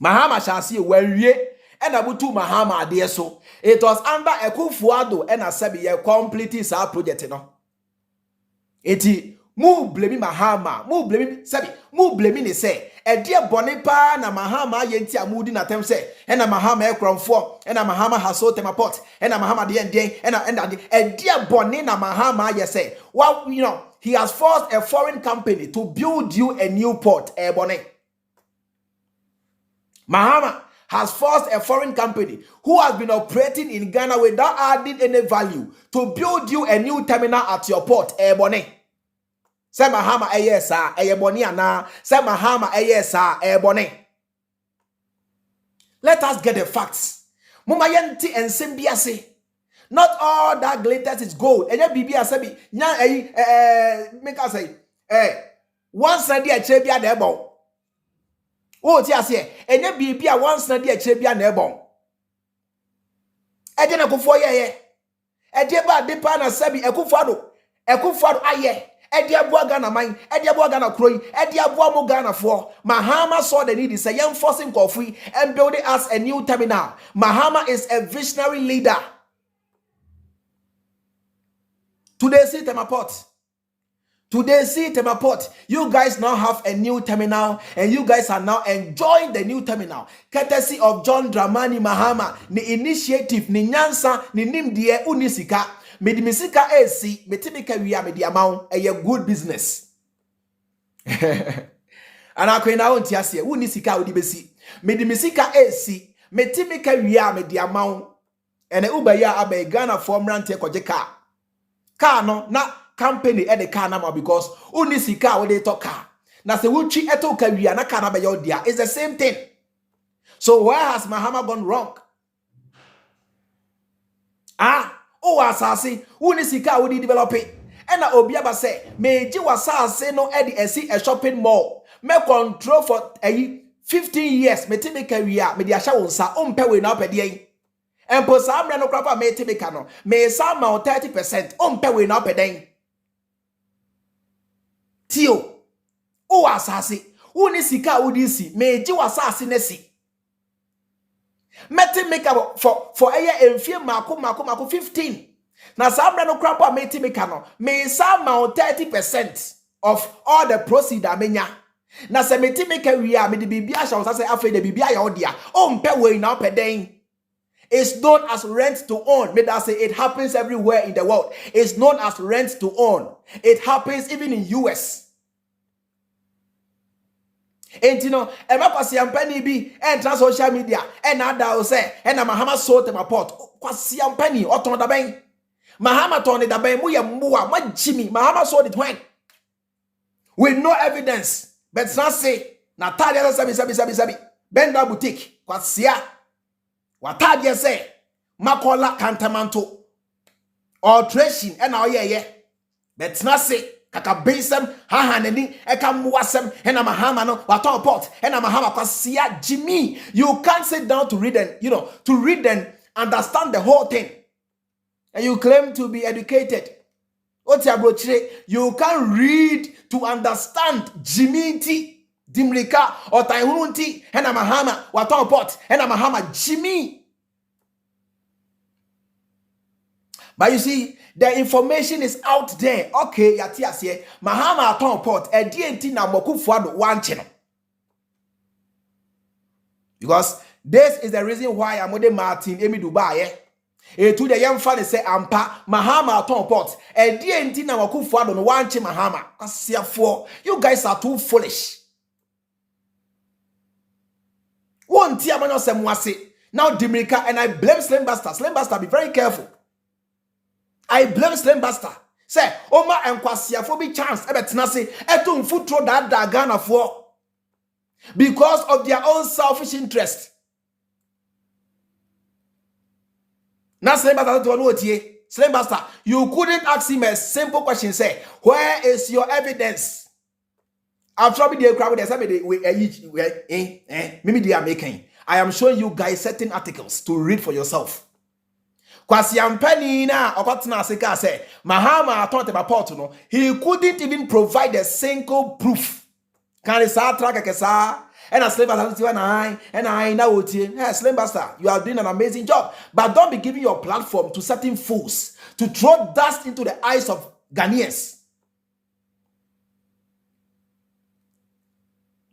Mahama shall see when we and abutu Mahama there so. It was under Kufuor and I said ye completely sa project no. Eti mu blame Mahama, mu blame sabi, mu blame ni say e dia bone pa na Mahama yenti amudi na tem say and Mahama e kronfo and Mahama has so Tema Port and Mahama de and e dia bone na Mahama ye say well you know he has forced a foreign company to build you a new port e bone. Mahama has forced a foreign company who has been operating in Ghana without adding any value to build you a new terminal at your port e bone. Say Mahama ayesa ayeboni ana. Say Mahama ayesa ayeboni. Let us get the facts. Muma yenti ensembiase. Not all that glitters is gold. Enya bibi asabi nya make us say once na dia chebia na ebon. Oh ti ase enya bibi a once na dia chebia na ebon. Eje na Kufuor ye. Eje ba de pa na sabi Kufuor aye. Ediabua Ghana mine, Ediabua Ghana Croy, Ediabua mo Ghana for. Mahama saw the need, say young forcing coffee and building us a new terminal. Mahama is a visionary leader. Today see Tema Port. Today see Tema Port. You guys now have a new terminal and you guys are now enjoying the new terminal. Courtesy of John Dramani Mahama. Ni initiative, ni nyansa, ni nimdie unisika. Medimisika AC, metimika wia mediamount, a good business. And I can now tell you, unisika udibesi. Medimisika AC, metimika wia mediamount, and a Uber ya abe Ghana form rante kojeka. Car no, na company at the car number because only sika when they talk car. Now say uchi eto kawia na car number yodia. It's the same thing. So where has Mahama gone wrong? Asase uni sika we develop it. And obiaba say meji wasase no edi esi a shopping mall. Me control for 15 years me timi kawia me di asha wonsa ompe we na opede. And po sa amre no krapa me timi ka no me sa ma 30% ompe we na opede. Tio asase uni sika udi si meji wasase nesi. Meti make up for a year and few mako 15. Now some no crap meti make no me some 30% of all the proceeds amenya. Now se meti make we are me the bibia shall say after the bibia yodia. Mpe we now pedeng. It's known as rent to own. Me that say it happens everywhere in the world. It's known as rent to own. It happens even in US. And you know, Emma Kwasiampeni be enter social media and ada will say, and Mahama sold Tema Port. Kwasiampeni or ton the bang. Mahama turned the bang, mua, my Jimmy. Mahama sold it when? With no evidence. But it's not say, Natalia sabi. Benda boutique. Kwasia. Watadia say, Makola Cantamanto. Or tracing and our yeah. But it's not say, Kakabisem, Hahaneni, Ekamuasem, and a Mahama no, Waton Port, and a Mahama Kwasia Jimmy. You can't sit down to read and understand the whole thing. And you claim to be educated. You can read to understand Jimmy T, Dimrika, or Taihunti, and a Mahama, Waton Port, and a Mahama Jimmy. But you see, the information is out there. Okay, Yatias here. Mahama Aton Port, a DNT na Kufuor one channel. Because this is the reason why I'm with Martin Emi Dubai. To the young fan say Ampa Mahama Aton Port, a DNT na Kufuor one channel Mahama. You guys are too foolish. One tiamano semwase. Now Dimrika and I blame Slim Basta. Slim Basta, be very careful. I blame Slim Basta. Say, Oma and Kwasia for be chance. Ebetinasi, etum futro that Ghana for. Because of their own selfish interest. Now Slim Basta to know Slim Basta, you couldn't ask him a simple question. Say, where is your evidence? I've troubled the crowd with maybe they are making. I am showing you guys certain articles to read for yourself. Kwasiampeni na opatna seka say Mahama aton Tema Port no, he couldn't even provide a single proof. Can sa track kesa and a Slim Basta and I now hey Slim Basta, you are doing an amazing job, but don't be giving your platform to certain fools to throw dust into the eyes of Ghanaians.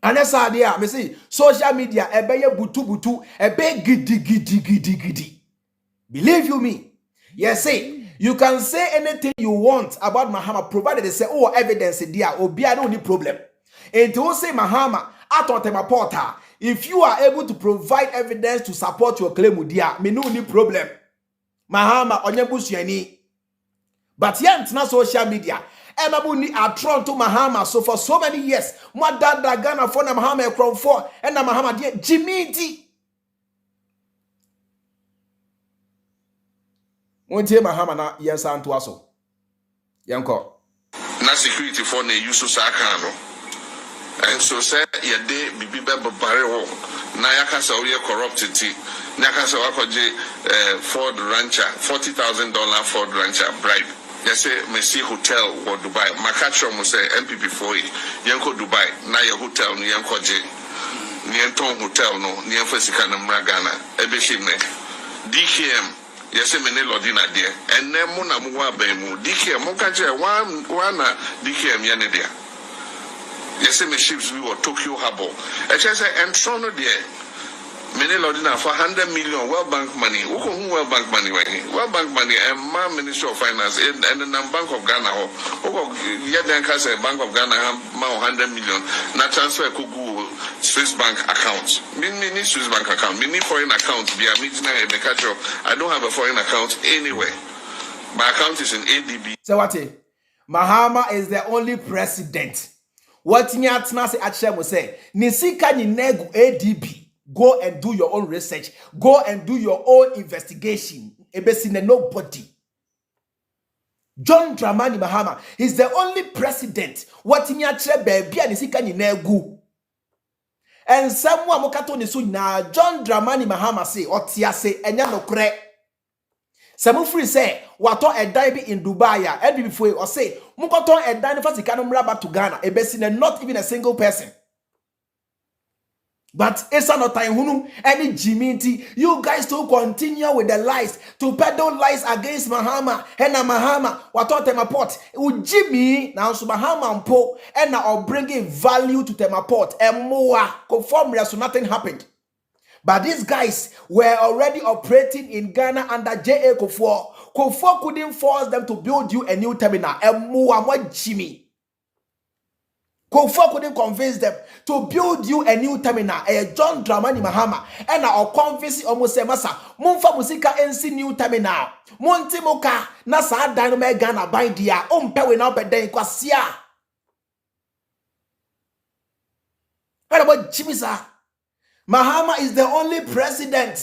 And that's idea, me see social media ebeye butu ebe gidi. Believe you me. Yes, say you can say anything you want about Mahama, provided they say, oh, evidence there, or be I don't need problem. And to say Mahama at Tema Port, if you are able to provide evidence to support your claim, dear, me no need problem. Mahama onyebusiani. But yet not social media. Emabuni are thrown to Mahama. So for so many years, my dad Ghana for Mahama from 4 and Mahama dear Jimmy T. Wontie Mahama na yensa nto aso yenko na security for na use aka no and so say ye de bibi be bare ho na yakasa we corrupted na yakasa wakoje Ford Rancher $40,000 Ford Rancher bribe. They say Messi Hotel or Dubai Makatro mo say MPP for yenko Dubai na ye hotel no yenko je yenton hotel no yenfa sika na mragana ebeshime DKM. Yes, many Lodina dear, and then Munamu Bemu, DKM, Mokaja, one DKM Yanadia. Yes, my ships we were Tokyo Harbor. I just say, and Sono dear, many Lodina for 100 million World Bank money. Who World Bank money? World Bank money, and my Minister of Finance, and the Bank of Ghana, who Yadanka Bank of Ghana, 100 million, not transfer Kugu. Swiss bank account. Mini Swiss bank account. Mini foreign account. I don't have a foreign account anywhere. My account is in ADB. So what? Mahama is the only president. What Nyatna say Achem will say, Nisika Ninegu ADB. Go and do your own research. Go and do your own investigation. Ebesine nobody. John Dramani Mahama is the only president. What Nyatre baby and Nisika Ninegu. And someone mokato nisu na John Dramani Mahama say, Otia say, enya no kre. Some free say, wato a dive in Dubai, and before or say, Mukoto a dine for the canon back to Ghana, a basin, not even a single person. But it's not time, Hunu, any Jimmy, you guys to continue with the lies, to peddle lies against Mahama, and Mahama, wato Tema Port, Jimmy, now so Mahama and Po, and now bringing value to Tema Port, and more conform so nothing happened. But these guys were already operating in Ghana under J.A. Kufuor. Kufuor couldn't force them to build you a new terminal. And Jimmy. Kufuor couldn't convince them to build you a new terminal. John Dramani Mahama. And our convince almost say, Masa, Munfa Musika NC new terminal. Monti Moka, Nasa Dynamo Ghana by dia. Umpe now beden kwasia. What about Jimmy, sir? Mahama is the only president.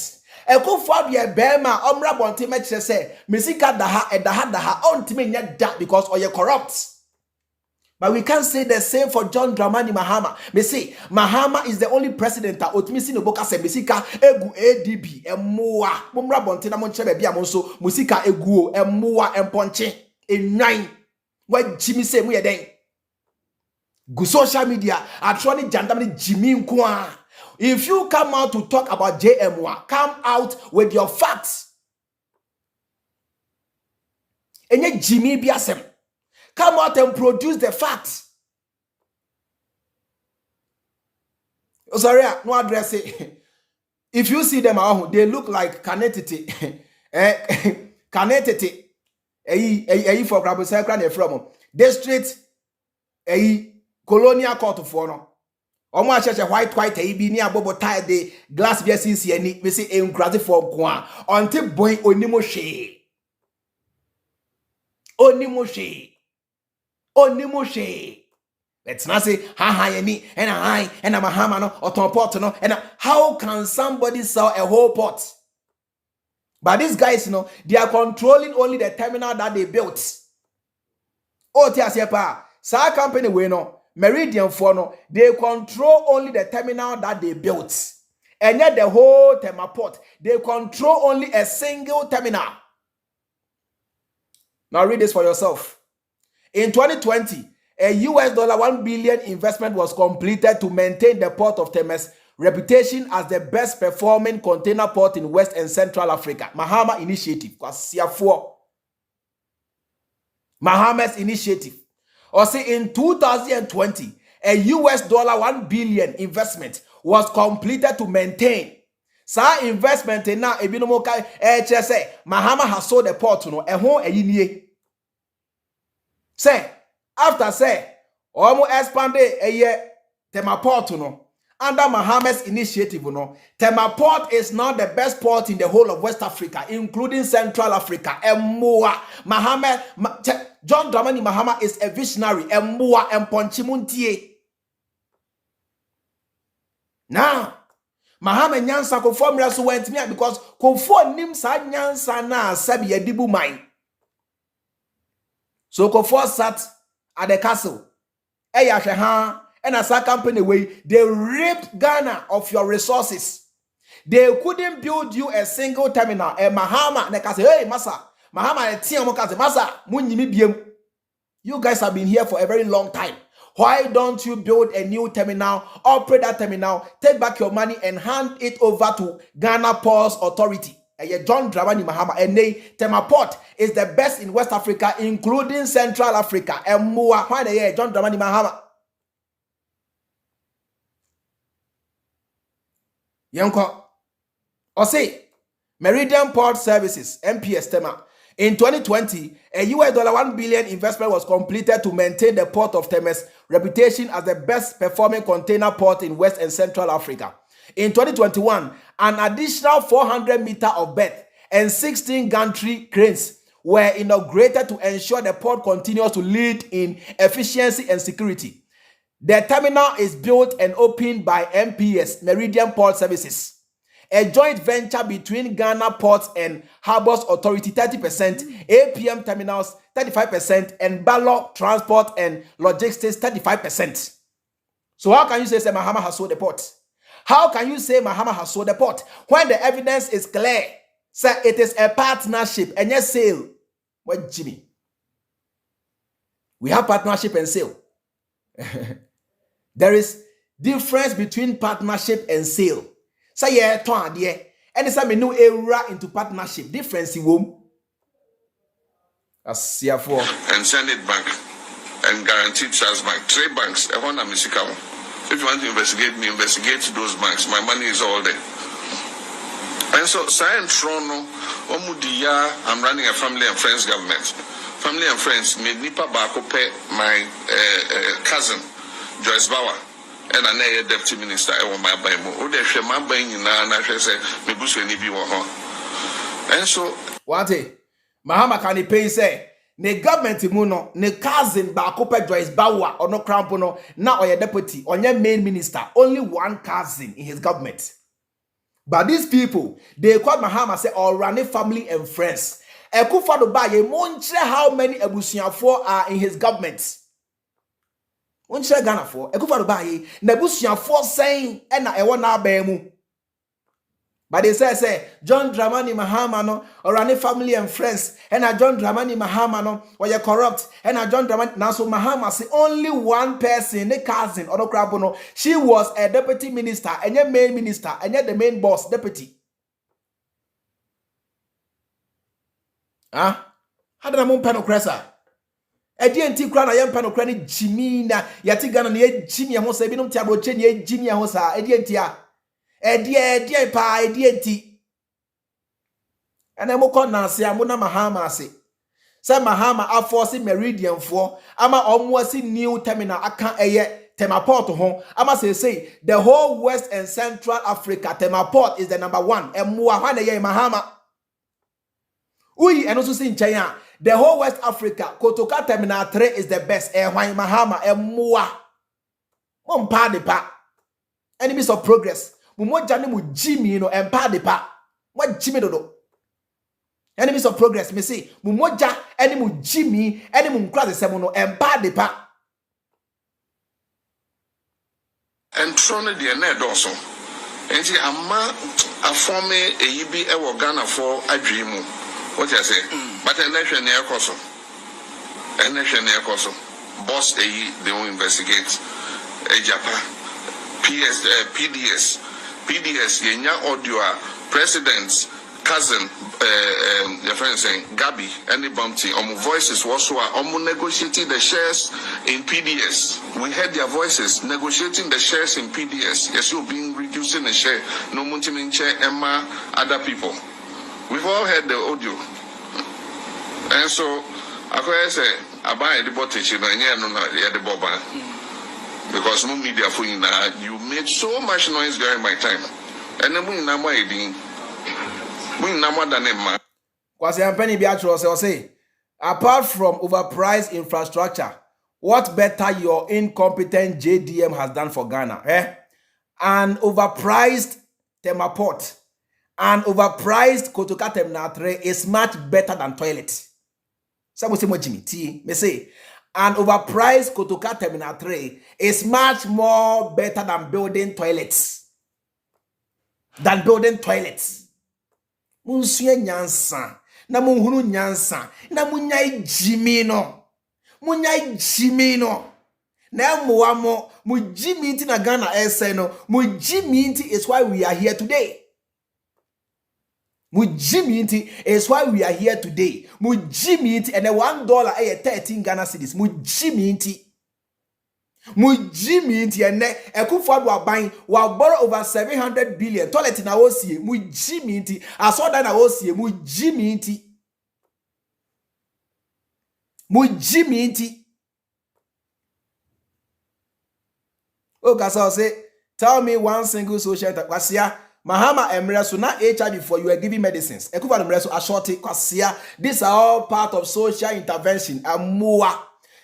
Kufuor be Bema, Omra Bonti Metre say, Misika daha, ontime nya da because or you corrupt. But we can't say the same for John Dramani Mahama. Me say, Mahama is the only president that Otmisi Noboka se Misika egu ADB, emua, Omra Bonti na monche be amonso, Musika egu, emua, emponche, nine. What Jimmy say, we den. Go social media, actually jandamni Jimmy Nkwa. If you come out to talk about JM1, come out with your facts. And Jimmy Biasem, come out and produce the facts. Oh, sorry, no address it. If you see them, they look like Canetity. Canetity. For Grabusakran from district, colonial court of honor. Omo acheche white ebi ni abobo tie de glass bia sisi ani we say enkrade for kwa onte boy onimo hwe let's not say ha yani and Mahama no oton pot no and how can somebody sell a whole pot? But these guys, you know, they are controlling only the terminal that they built. Oh tiasiepa sa company we no Meridian Fono, they control only the terminal that they built. And yet the whole Tema Port, they control only a single terminal. Now read this for yourself. In 2020, a $1 billion investment was completed to maintain the port of Tema's reputation as the best performing container port in West and Central Africa. Mahama initiative. Mahama's initiative. Or say in 2020, a $1 billion investment was completed to maintain. Sa investment in now ebinomoka HSA Mahama has sold the port no ehon eyinie. Say after say omo expanded a year Tema Port no under Mahama's initiative no Tema Port is now the best port in the whole of West Africa, including Central Africa. Emoa Mahama John Dramani Mahama is a visionary. Emoa emponchimuntie. Now Mahama nyansa Kufuor mra so went me because Kufuor nim sa nyansa na sabi edibu mine. So Kufuor sat at the castle. And as a company way, they raped Ghana of your resources. They couldn't build you a single terminal. And Mahama, and I say, hey, Masa, Mahama, Masa, you guys have been here for a very long time. Why don't you build a new terminal, operate that terminal, take back your money and hand it over to Ghana Ports Authority? John Dramani Mahama, and Tema Port is the best in West Africa, including Central Africa. And more, why John Dramani Mahama? Yanko, or say Meridian Port Services, MPS Tema. In 2020, a $1 billion investment was completed to maintain the port of Tema's reputation as the best performing container port in West and Central Africa. In 2021, an additional 400 meters of berth and 16 gantry cranes were inaugurated to ensure the port continues to lead in efficiency and security. The terminal is built and opened by MPS, Meridian Port Services, a joint venture between Ghana Ports and Harbours Authority 30%, APM Terminals 35%, and Ballot Transport and Logistics 35%. So how can you say Mahama has sold the port? How can you say Mahama has sold the port when the evidence is clear? Sir, it is a partnership and yes, sale. What, Jimmy? We have partnership and sale. There is difference between partnership and sale. So yeah, and it's a new era into partnership. Difference in womb. And send it back and guaranteed trust bank. 3 banks. If you want to investigate me, investigate those banks. My money is all there. And so, I'm running a family and friends government. Family and friends made Nipa Bako pay my cousin, Joyce Bauer. And I deputy minister I my Bible. And so what Mahama can pay say ne government muno ne cousin Bakope Joyce Bauer or no crampono now or your deputy or your main minister, only one cousin in his government. But these people, they call Mahama say or running family and friends. Kufuor buy a montre how many Ebusiafo are in his government. One share Ghana for Kufuor buy Nebusiafo saying and I want na bemu. But they say John Dramani Mahama no or any family and friends and John Dramani Mahama no or you corrupt and John Dramani now so Mahama say only one person the cousin or no no she was a deputy minister and your main minister and yet the main boss deputy. How did I move penocressa? A DNT crown I am penocrani Jimmy na yatigana ne Jimmy Hosa binum tiabo chenye Jimmy Hosa edientia. Edie pa edienti. And I moko na se amuna Mahama se. Say Mahama aforce Meridian for ama omuasi new terminal aka eye Tema Port ho ama say the whole West and Central Africa Tema Port is the #1 emwa hwan eye Mahama. Uyi eno so sin nchen the whole West Africa Kotoka Terminal 3 is the best hwan Mahama emwa. Mompa de pa. Enemies of progress. Mumoja ni mu Jimmy no empa de pa. What Jimmy do? Enemies of progress me say mumoja eni mu Jimmy eni mu nkra de semo no empa de pa. And trone de na edoso. Enti ama afome eyibi e wo Ghana for adwemu. What you say? But enehwe na ekoso. Enehwe na ekoso. Boss they will investigate Japan. PDS, yenya audio, president's cousin, your friend saying, Gabi, any bumpty, voices was negotiating the shares in PDS. We heard their voices negotiating the shares in PDS. Yes, you've been reducing the share. No Muntiminche, Emma, other people. We've all heard the audio. And so, I say, I buy the bottage, you know, the boba. Because no media for you now, you made so much noise during my time. And then we number than a man. Kwasi Ampeni Biatro say, apart from overpriced infrastructure, what better your incompetent JDM has done for Ghana? An overpriced Tema Port, an overpriced Kotoka Terminal 3 is much better than toilet. Some say Jimmy T. Me say. And overpriced Kotoka Terminal 3 is much more better than building toilets. Munsuye nyansa. Na munhunu nyansa. Na munyai jimino. Na muwamo. Mujiminti na Ghana eseno. Mujiminti is why we are here today. Mujiminti is why we are here today. Mujiminti and $1 ay 13 Ghana cedis. Mujiminti and Kufuor wa buying wa borrow over 700 billion. Toilet na osie. Mujiminti. I saw that na osie. Mujiminti. Oh, Kasa say, tell me one single social enterprise. Mahama emreso na HIV for you are giving medicines. Ekufa emreso ashorty kwasia. These are all part of social intervention. Amua.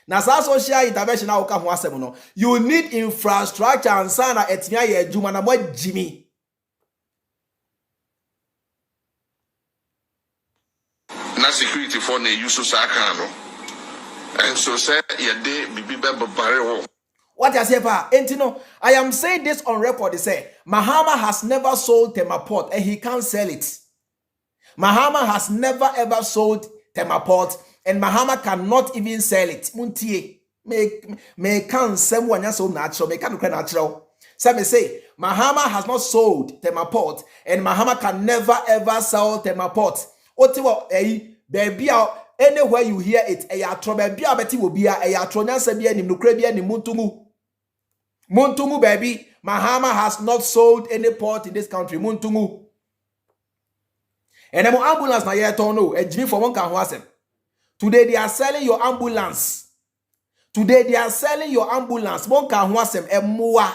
Na sa social intervention na oka ho asem no. You need infrastructure and sana etnya ye adwuma na mo Jimmy. Na security for na use so aka no. And so say ye dey bibi be bare wo. What I say, pa? Entino, I am saying this on record. They say Mahama has never sold Tema Port and he can't sell it. Mahama has never ever sold Tema Port and Mahama cannot even sell it. Muntie, me can someone else so natural, me can natural. So me say Mahama has not sold Tema Port and Mahama can never ever sell Tema Port. Otiwo baby anywhere you hear it, baby abeti will be a tronyansa be any nucrebia ni muntumu. Muntumu, baby. Mahama has not sold any port in this country. Muntumu. And then ambulance na yet no. A Jimmy for one can wasem. Today they are selling your ambulance. Today they are selling your ambulance. One can wasem. A mua.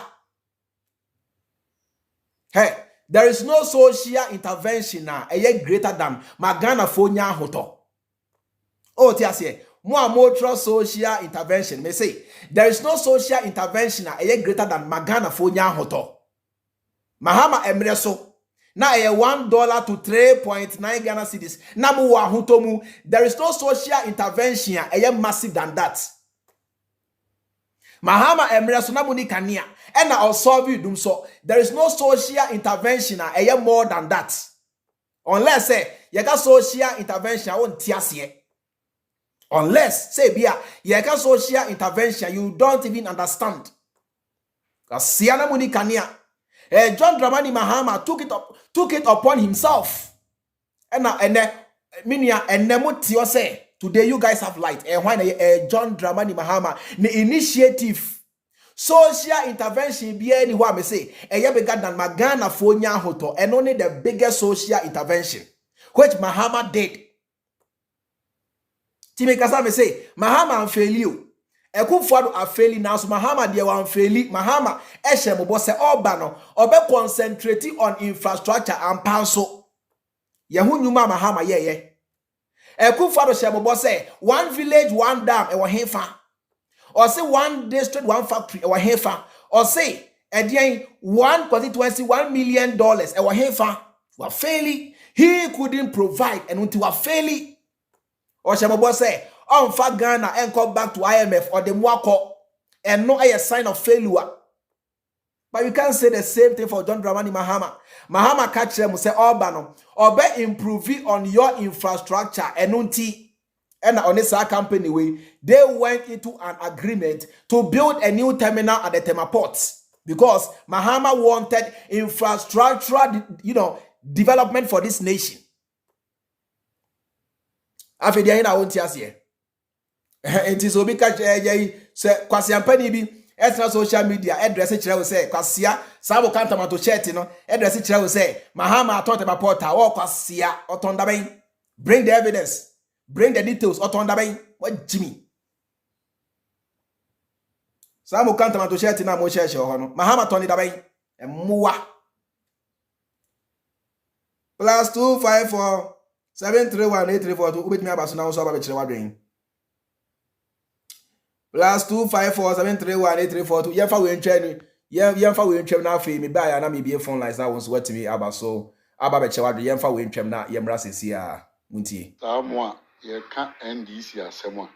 Hey, there is no social intervention now. A yet greater than Magana Fonya Hoto. Oh, tiasie. More social intervention. May say there is no social intervention a greater than Magana Fonya Hoto. Mahama emreso na $1 to 3.9 Ghana cedis. Namu wa hutomu. There is no social intervention a massive than that. Mahama emreso na muni kania. And I'll solve you dum so. There is no social intervention a more than that. Unless say you got social intervention I won't tiasie. Unless, say, you can social intervention, you don't even understand. Because Siana Munikania, John Dramani Mahama took it upon himself. And Minia and Nemutio say, today you guys have light. And when John Dramani Mahama, the initiative, social intervention, be anyone may say, and you began than Magana Fonya Hoto, and only the biggest social intervention, which Mahama did. Time kasa me say Mahama anfeli o Kufuor afeli now so Mahama de wan feli Mahama ehye bobo se oba no obe concentrate on infrastructure and panso ye hu nyuma Mahama ye Kufuor hye bobo se one village one dam e wo hefa or say one district one factory e wo hefa or say edian one constituency $1 million e wo hefa wa feli he couldn't provide and until wa feli. Or Shamobo say, on fat Ghana and come back to IMF or the Mwako and no a sign of failure. But you can't say the same thing for John Dramani Mahama. Mahama catch them say Obano or be improving on your infrastructure and unti and on this company way they went into an agreement to build a new terminal at the Tema Port because Mahama wanted infrastructural development for this nation. Afi dia ina wonti ase enti so bi ka se kwasiam pani bi extra social media address kire wo se kwasia sabo kanta to shirt no address kire wo se Mahama atonte ba portal wo kwasia otonda ben bring the evidence bring the details otonda ben what Jimmy sabo kanta to shirt na mo share ho no Mahama tonda ben emuwa +254 7318342 ubet me abaso na so aba be kire wadwen +254 7318342 yefa we ntwe yefa we ntwem na afi me ba ya na me bie phone lines na won so watimi abaso aba be kire wadwen yefa we ntwem na yemra sesi a muntie Tamwa ye ka NDC asemo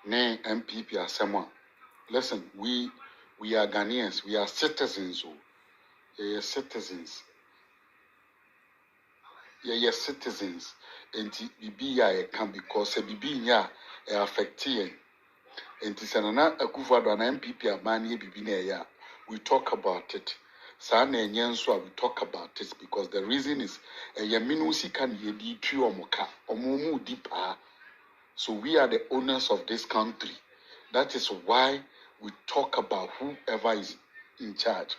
ne MPP asemo. Listen, we are Ghanaians, we are citizens. Citizens. Yeah, citizens. And bibi ya can because bibi nya affect ye. And tisanana Kufuor na MPP abani bibi na ya. We talk about it. Sana nyenso we talk about it because the reason is yaminusi kan yedi tu omoka omumu dipa. So we are the owners of this country. That is why we talk about whoever is in charge.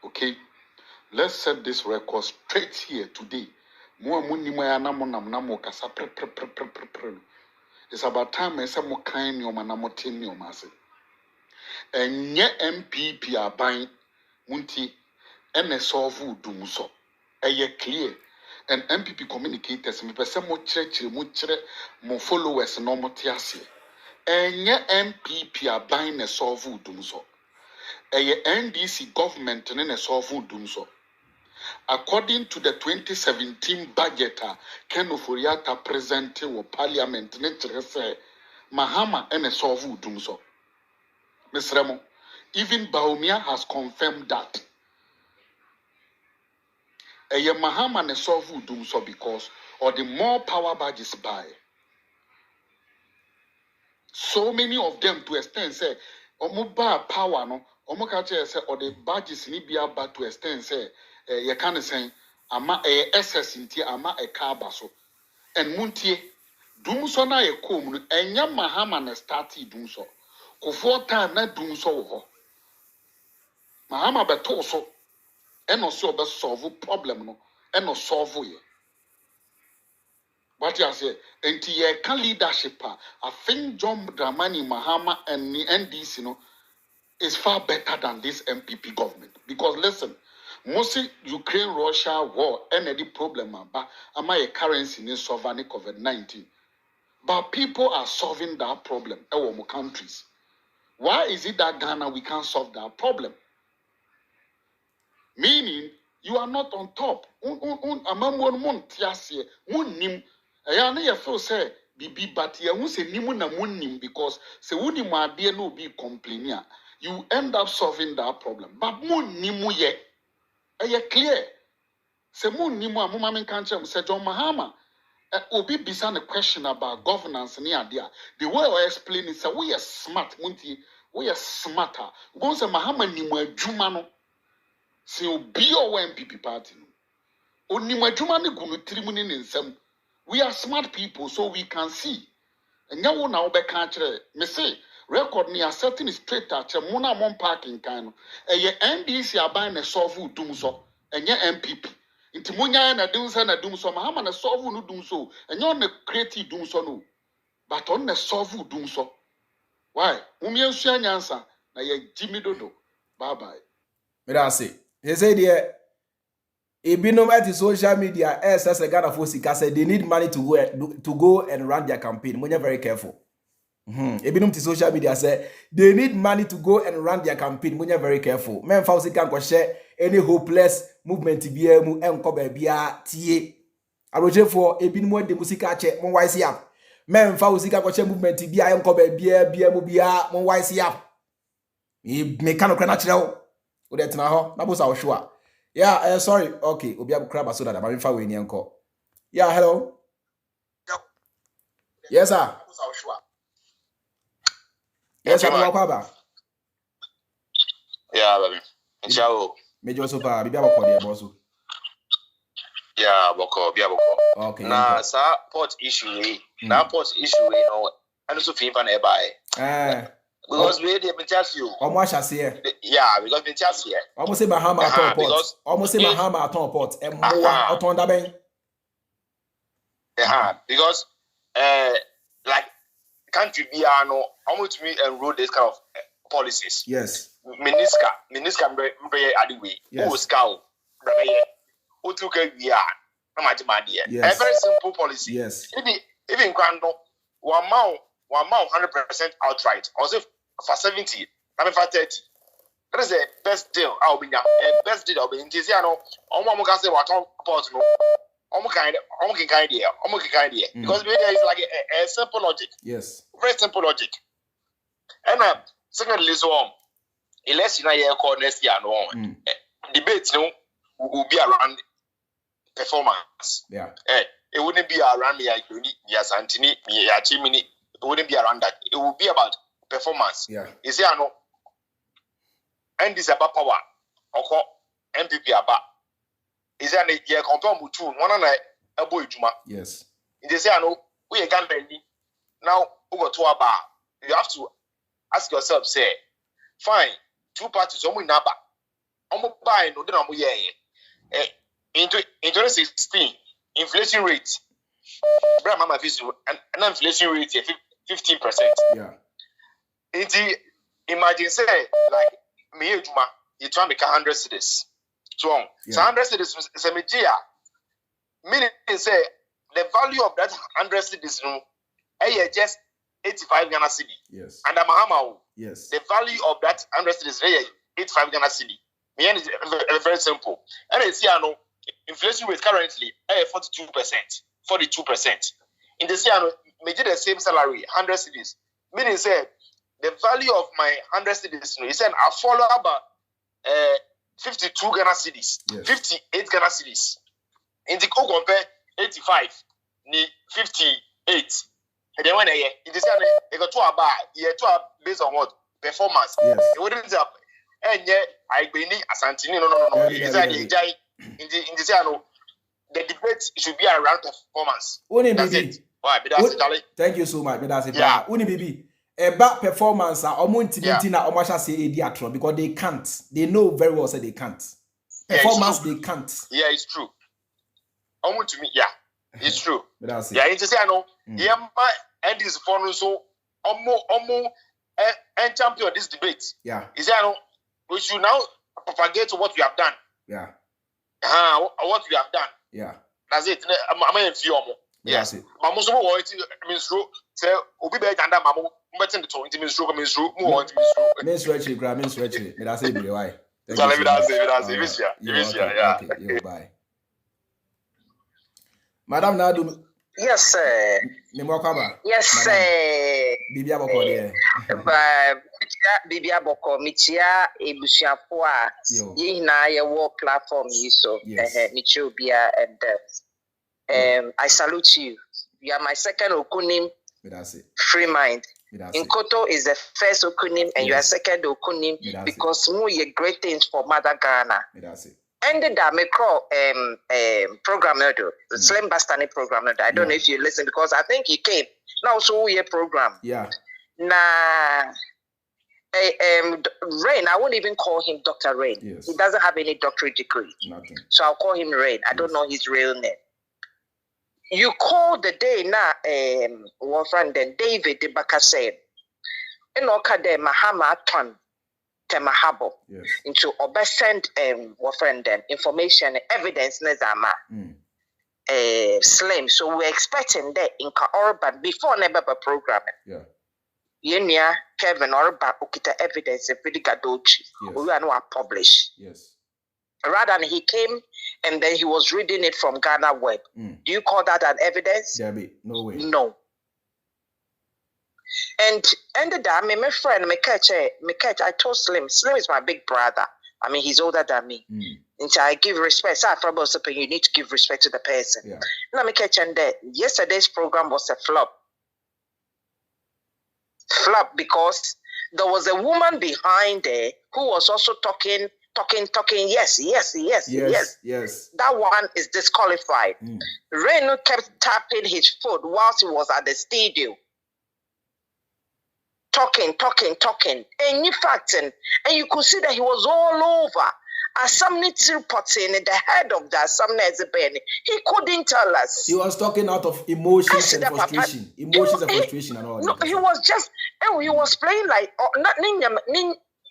Okay? Let's set this record straight here today. It's about time I say more kind your manamo tin your massive. And ye MPP are buying munti and a solve dumuso. clear. And MPP communicators, me person mo chere mo followers no mo tiase. Enye MPP aban na solve udum so. Eye NDC government na solve udum so. According to the 2017 budget, Ken Oforiatta presented in parliament, Mahama and solve udum so. Ms. Remo, even Baumia has confirmed that. Mahama and solve udum so because or the more power badges buy. So many of them to extend say, Omuba power no, Omokache say, or the badges ni be about to extend say, ye can say, ama SS inti ama kabaso. And muntie, dumso na ye kom, enya Mahama na starti dumso. Kufuor time na dumso ho. Mahama beto so, eno so be solve problem no, eno solve ye. What you say? Enti ye can leadership. I think John Dramani Mahama and the NDC, is far better than this MPP government. Because listen, mostly Ukraine-Russia war, any problem about a currency in solving COVID-19. But people are solving that problem in our countries. Why is it that Ghana we can't solve that problem? Meaning, you are not on top. Ayana ya feel say bibi but ya who say nimu na munim because say wudi ma de no be complaining. You end up solving that problem. But nimu ye. Eye clear. Say nimu a mama men can't say John Mahama. Obi bisan a question about governance ni idea. The way I explain it say we are smart munti. We are smarter. Go say Mahama nimu adwuma no. Say obi o MPP party no. Onimu adwuma ne gunu trimu ne nsam. We are smart people, so we can see. And now now be country. Me say record me a certain straight at a mona mon parking kind. A ye NDC are buying a solve doom so. And ye MPP. Into munya and a doom and a doom so. Mahama na solve no doom so. And you're the creative doom so no. But on the solve doom so. Why? Umian Shanyansa. Na ye Jimmy Dodo. Bye bye. Mirasi. He said here. Ebinom at the social media, as a Ghana for Sika said they need money to go and run their campaign. When you're very careful. Ebinom to social media say they need money to go and run their campaign. When you're very careful. Men Fauci can't share any hopeless movement to be able and cover bia tie. I roger for Ebinom the musica check mon wise up. Men Fauci can't share movement to be and cover bia mon wise up. He mechanical natural. Would that now? Nabos our sure. Yeah, sorry. Okay, Obiabu crab so that I'm far away near call. Yeah, hello. Yes, sir. Yes, I'm Wakaba. Yeah, baby. Ciao. Major so far, Bibiaba call the boss. Yeah, Boko. Okay. Now, sir, port issue. Now, port issue, and also feel fan by. Because we didn't tell you. Almost as here. Yeah, because we tell you. Almost say Mahama at port. Almost say Mahama at port. And more at on the bank. Because like country be no almost me enroll this kind of policies. Yes. Miniska be adiwe. Who scout be who took a year. No matter my dear. A very simple policy. Yes. Even grando 1 month 100% outright. Also for 70, I mean for 30. That is the best deal I'll be now. Best deal I'll be in this year. No, I'm going to say what I'm about no. I'm kind idea. Because there is like a simple logic. Yes. Very simple logic. And secondly, so election year call next year no. Debates no will be around performance. Yeah. It wouldn't be around me. Yes, Antony, me, Chimney. It wouldn't be around that. It would be about performance. Yeah. You see, I know. And this about power. Okay. MPP about. Is there a year compared to 1 and a boy Juma? Yes. You say, I know. We are going now over to a bar. You have to ask yourself, say, fine, 2 parties, almost naba. Almost buy no dinner. In 2016, inflation rate. Mama an inflation rate 15%. Yeah. Imagine say like me Juma, you try to make 100 cities. strong. So 100 cities is a media. Meaning say the value of that 100 cities just 85 Ghana cedi. Yes. And Mahama, yes. the value of that 100 cities is 85 Ghana cedi. Meaning is very simple. And you see, inflation rate currently 42%. 42%. In the year, we did the same salary, 100 cedis. Meaning say the value of my 100 cedis, he said I follow about 52 Ghana cedis, yes. 58 Ghana cedis. In the compare 85, ni 58. And then when it is they got to a bar, based on what performance. Yes. It wouldn't have. And yet I believe Asantini no. It is in the the debate should be around performance. That's it. Why? Thank you so much. Yeah. About performance, because they can't. They know very well say they can't. Performance, they can't. Yeah, it's true. To me, yeah, it's true. Yeah, it's say I know. Yeah, my end is for so and champion this debate. Yeah, is I know we should now propagate what we have done. Yeah. What we have done. Yeah. That's it. I'm in fear. Yes. Mama so what means true. Say obi be janda mama metin the to means true mo want means true. Me da say be why. Yeah. Okay, yo, bye. Madam Nadu. Yes, sir. Yes, sir. Bibia boko there. Bibia boko michia ebusiafo a ye na ye wo platform yi so michio bia and I salute you. You are my second okunim. Freemind. Nkoto is the first okunim and you are second okunim because mu ye great things for Mother Ghana. Ended that me call program the Slim Bastani program. I don't know if you listen because I think he came now so we program. Yeah. Nah. Rain, I won't even call him Dr. Rain. Yes. He doesn't have any doctorate degree. Nothing. So I'll call him Rain. I don't know his real name. You call the day now, one friend then David the Baka said, in Okade Mahama ton Tema Habo into send one friend then information evidence nezama Slim. So we're expecting that in Urban before never programming. Yeah. Yenya Kevin Orba ukita evidence if really gadochi. We are not publish. Yes. Rather than he came and then he was reading it from Ghana Web. Do you call that an evidence? Yeah, no way. No. And ended up, my friend, me catch, I told Slim is my big brother. I mean, he's older than me. And so I give respect. So you need to give respect to the person. Yeah. Now me catch and that yesterday's program was a flop. Flop because there was a woman behind there who was also talking. Yes. That one is disqualified. Reno kept tapping his foot whilst he was at the studio. Talking. And in fact, and you could see that he was all over. Assembly reporting the head of the Assembly Ezebeni. He couldn't tell us. He was talking out of emotions and frustration. And all. No, he was just, he was playing like,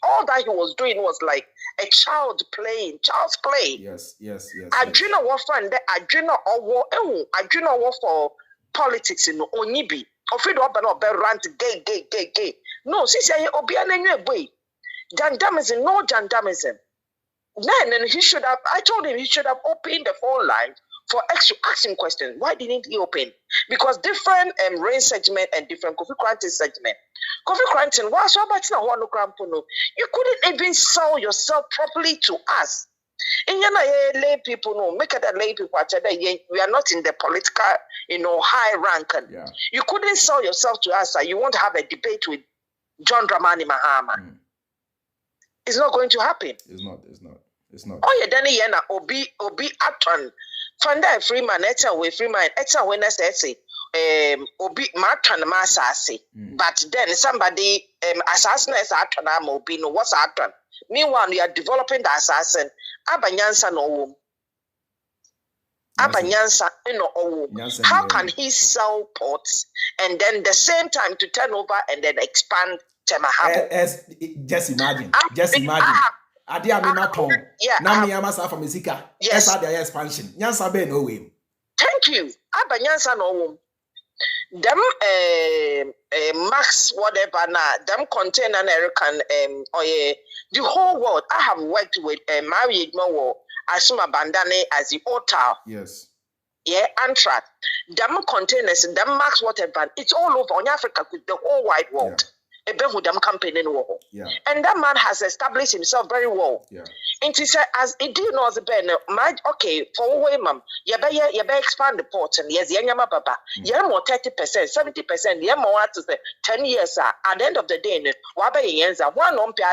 all that he was doing was like a child's play. Yes. Adrena was friend, Adrena for politics in Onibi. Offered up and rant gay. No, she said, Obian way. Jandamism, no jandamism. Then he should have, I told him he should have opened the phone line for asking questions. Why didn't he open? Because different rain segment and different Kofi Kranten segment. Kofi Kranten, you couldn't even sell yourself properly to us. And lay people know, make it that lay people we are not in the political, high rank. Yeah. You couldn't sell yourself to us. You want to have a debate with John Dramani Mahama. It's not going to happen. It's not. Oh, yeah, then Obi Atron. Fanda Freeman, Freeman, when I say, Obi Matron Masasi. But then somebody assassinates Atron, Obi, no, what's Atron? Meanwhile, we are developing the assassin. Abanyansa no. Abanyansa no. How can he sell ports and then the same time to turn over and then expand Tema Habo? Just imagine. ade a me maton yeah, na me amasa for mesika Yes. esa their expansion nyansa be no way thank you. Abanyansa no wom. Them max whatever na them contain an American the whole world. I have worked with married more Asuma Bandane as the hotel. yes Yeah, Antrak. Them containers, them max whatever. It's all over on Africa with the whole wide world. A bit with them campaign in war. yeah And that man has established himself very well. yeah And he said, as it did know the ben, okay, for way, ma'am, you better expand the port and yes, yama baba, you're more 30%, 70%, you're more to say 10 years, at the end of the day, wabe yenza, one on pay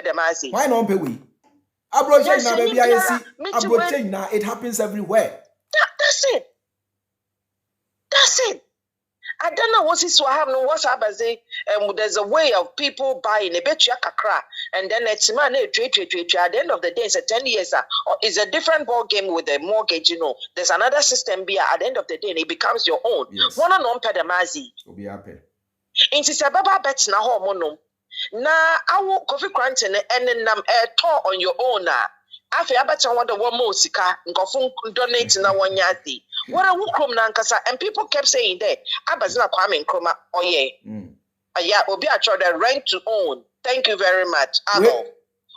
the mazi. why not pay we abroad Yes, na you baby need I to see meet you abroad when- na it happens everywhere That's it. That's it. I don't know what is what happening. What's happening? There's a way of people buying a bet you kakra, and then it's man trade. At the end of the day, it's a 10 years. Or it's a different ball game with a mortgage. You know, there's another system. Be at the end of the day, and it becomes your own. Yes. One on pedamazi. will be happy Into sababa bets na hormonum. Na awo coffee cranton and then tour on your own. After I bet I want the one more sika, ngofun donate na one yati. What I would come nankasa, and people kept saying that Abazina Kwame Nkrumah, oh yeah, Obi Achoda rent to own. Thank you very much.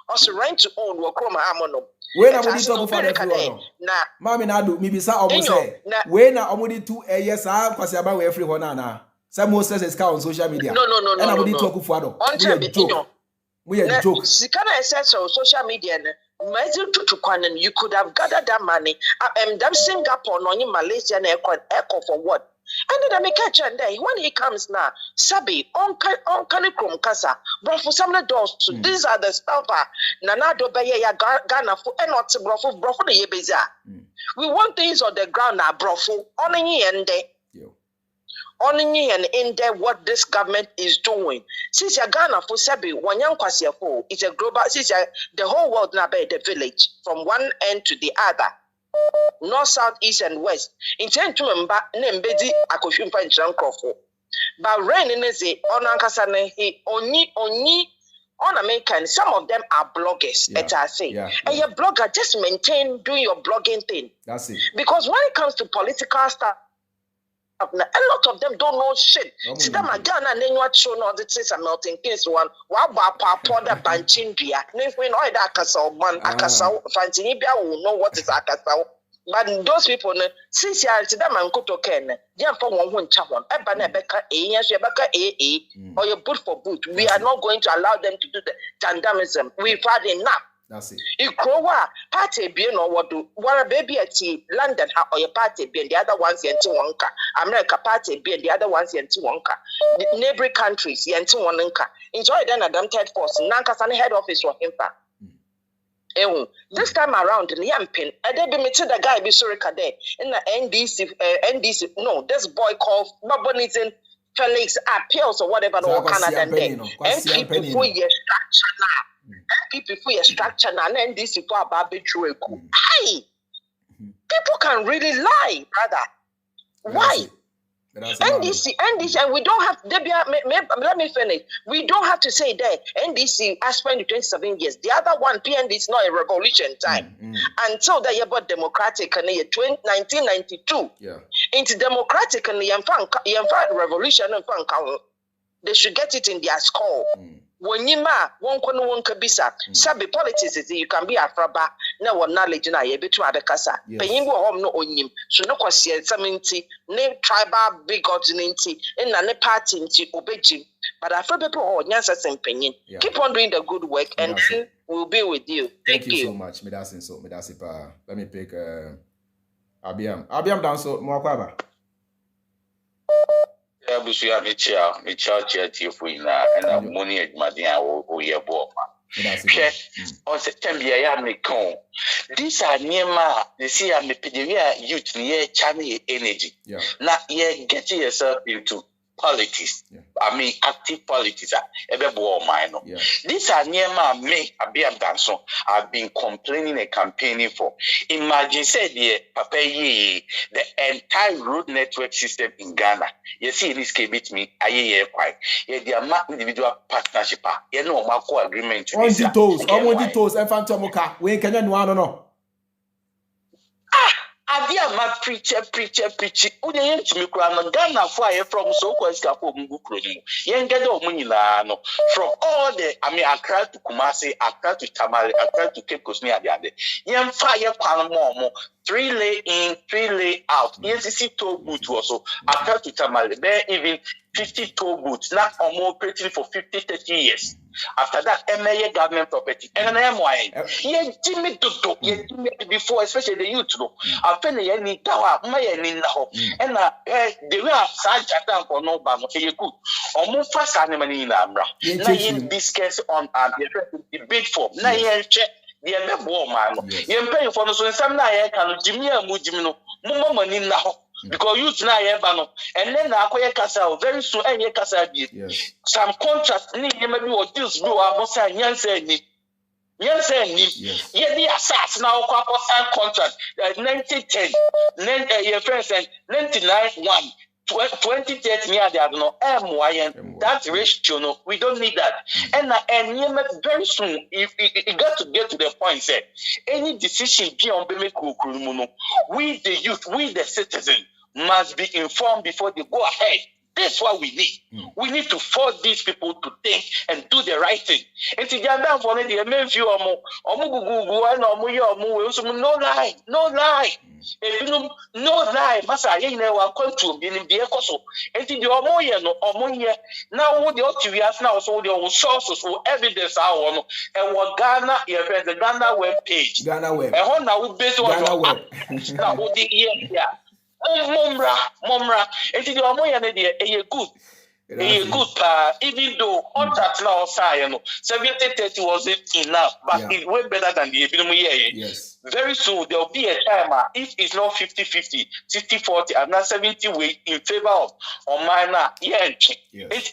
Also rent to own will come Amono. when I would talk for everyone Na mami na do mi bisa omo say na- when I omudi 2 years kwase aba we every one na some Moses is on social media No. and I would talk for do we a joke Sikana SS on social media. You could have gathered that money. Them Singapore, no, Malaysia, and Echo for what? And then I make catch and day when he comes now, Sabi, on Kanikrum Kasa, Brofu Samna doors. So these are the stuff. Nanado Baya Ghana for and not Brofu the Yebeza. We want things on the ground now, Brofu, on and day. On and in there what this government is doing. Since you're Ghana for Sabi, one young Kwasiafo, it's a global, since the whole world now by the village from one end to the other. North, south, east, and west. Intend to Nembedi Akoshumpa in Jankrofo. But rain in the Onankasane, he only on American, some of them are bloggers, as I say. And your blogger, just maintain doing your blogging thing. that's it Because when it comes to political stuff, a lot of them don't know shit. See them again and then what show no the things are melting case one. Wa pa the banching dia. If we know that akasa man akasa fantini bia will know what is akasa. But those people since you are to them and koto ken, they are for one chapon. Eba na beka yes you beka or you boot for boot. We are not going to allow them to do the vandalism. We've had enough. that's it Ikrowa party be no what do what a baby at London or your party be the other ones yent wonka America party be the other ones yent wonka neighboring countries yent wonka enjoy then Adam third force Nankasan head office for him this time around in Yampin and they be meeting the guy be sorry kade in the NDC no this boy called Babonitin Felix appeals or whatever no Canada and then NPP for your structure now people for your structure and this for about true. Hey, people can really lie, brother. Why? NDC, and we don't have. Let me finish. We don't have to say that NDC has spent 27 years. The other one, PND, is not a revolution time until they about democratic and 1992. Yeah, into democratic and the revolution and they should get it in their skull. When you one kabisa, sabi politics is you can be a fraba, no one knowledge na ye between Abekasa. Paying home no on him, so no question seminty, name tribal bigots ninty, and a party into obejim. But I feel people or Nyansa and Penny. Keep on doing the good work and then we'll be with you. Thank you so much. Medasipa. Let me pick Abiam down so more kwaba. Abusu ya michia tifuina na money edmadia o yebo ma hwe on September ya mekon these are niema they see am pediria youth near channel energy na you get yourself into politics. I mean, active politics. These are near my me. I've been complaining and campaigning for. Imagine, said the Papa the entire road network system in Ghana. You see, this came with me. Quite. The individual partnership. You know, Marco agreement. On the toes, and Fantomoka. When can you know? Adia ma preacher. Uye to me crown Ghana fire from so called Scapum Bukronim. Yen get money no from all the Accra to Kumasi, Accra to Tamale, Accra to Cape Coast near the other. Yen fire Panamomo, 3 lay in, 3 lay out. ENCC toll booth also Accra to Tamale. There even 50 toll booths, not or more operating for 50-30 years. After that, MA government property. And MY. Yeah, Jimmy Dodo, before, especially the youth. I've been a need tower, my now. And they were such a time for no bang. Okay, good. Or more fast animal in Amra. Now, discuss on the bid for. Now, check the other woman. You're paying for the some night, can Jimmy and Mujimino, more money now. Because you now have banner, and then I acquire Casa very soon. And your Casa some contract need maybe what deals do. I must say, yes, the assassin now sign contract 1910, your friends and 99-1. 2030 near the MYN, that ratio, no, we don't need that. And very soon, if it got to get to the point, say, any decision we the youth, we the citizen, must be informed before they go ahead. That's what we need. We need to force these people to think and do the right thing. And to get down for the main view, no lie. No lie, Massa, you know, I'll come to be in the Ecoso. And the Omoya, now what the Octavias now, so the sources for evidence are on and what Ghana, the Ghana web page. Ghana web. And now we based on Ghana web. Now, what the year. Momra, and the Omoya, a good. Even though contract now say 70-30 wasn't enough, but it went better than the year. Yes. Very soon there will be a time if it's not 50-50, 60-40, and not 70 way in favor of minor. It's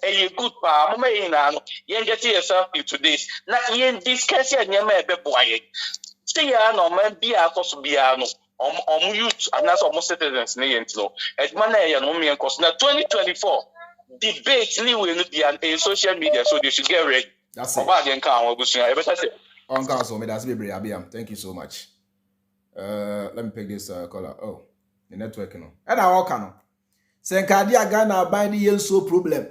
a good part. You get yourself into this. Now you discuss your name boy. Stay no man be a cost be youth and that's almost citizens. As man, now 2024. Debate will be on social media, so they should get ready. That's it. On council, thank you so much. Let me pick this caller. Oh, the network, And I walk on. Senkadia Ghana by the Yenso problem.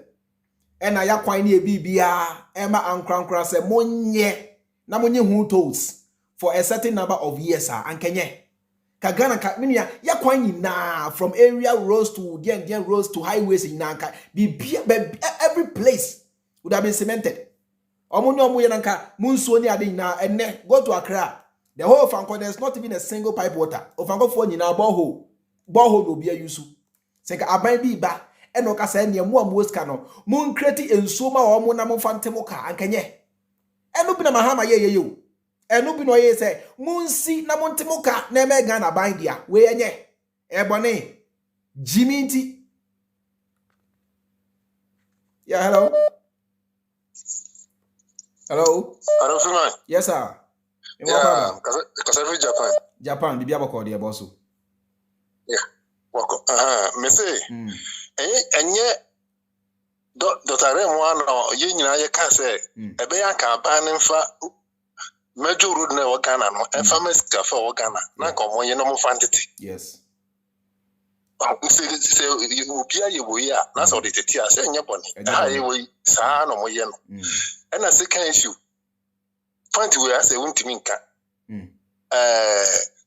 And I acquire BBA, Emma and Crankra say, Monye, Namonye who toes for a certain number of years, and Kenya. Kagana Katminia, Yakwani na from area roads to the roads to highways in Nanka. Every place would have been cemented. Omunyo Muyananka, Munsoni Adina, and go to Accra. The whole Franco, there's not even a single pipe water. Of Franco phone in our borehole. Borehole will be a use. Senka Abai ba, and Okasani, and one Moscano, Moon Creti and Suma or Monamo Fantemoka, and Kanye. And open a Mahama ye. And no no ye say Munsi na Montemoka na me Ghana bandia we enye ebone Jimmy T. Yeah, hello. Hello, Freemind. Yes, sir. Yeah, because every Japan, the Biaboko, dear boss. Yeah, welcome. Me say, and yet, Dr. Rem, you can say, a bear campaign for. Major road na Ghana no infamous cafe Ghana na komo ye no mo fantity. Yes. Say you bia ye wo ya na so de tete ase nya bone ha ye wo sa no mo ye no and a second issue point we ase wuntimi nka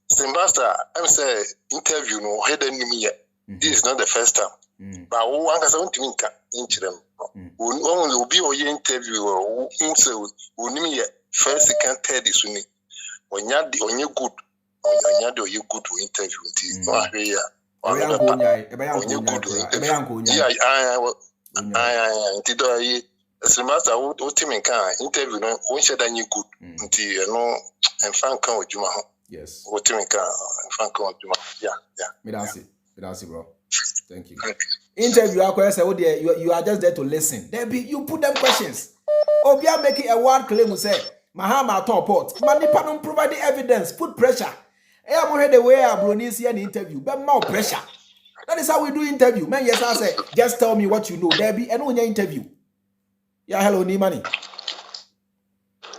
Sembasta am say interview no head anim ye this is not the first time but wo anga say wuntimi nka inchirem won obi o ye interview o say wonimi ye first, second, third is only when you're good, when you're good to interview. As a master, what team can interview, when should I you good until you know and Frank with Juma? Yes, what team can Frank with Juma? Yeah. That's it, bro. Thank you. Interview you are just there to listen. You put them questions. Obia making a word claim who say Mahama top port. Manipa don't provide the evidence. Put pressure. I am the way I Bronies here an interview, but more pressure. That is how we do interview. Man, yes, I say, just tell me what you know. There be an interview. Yeah, hello, Nimani.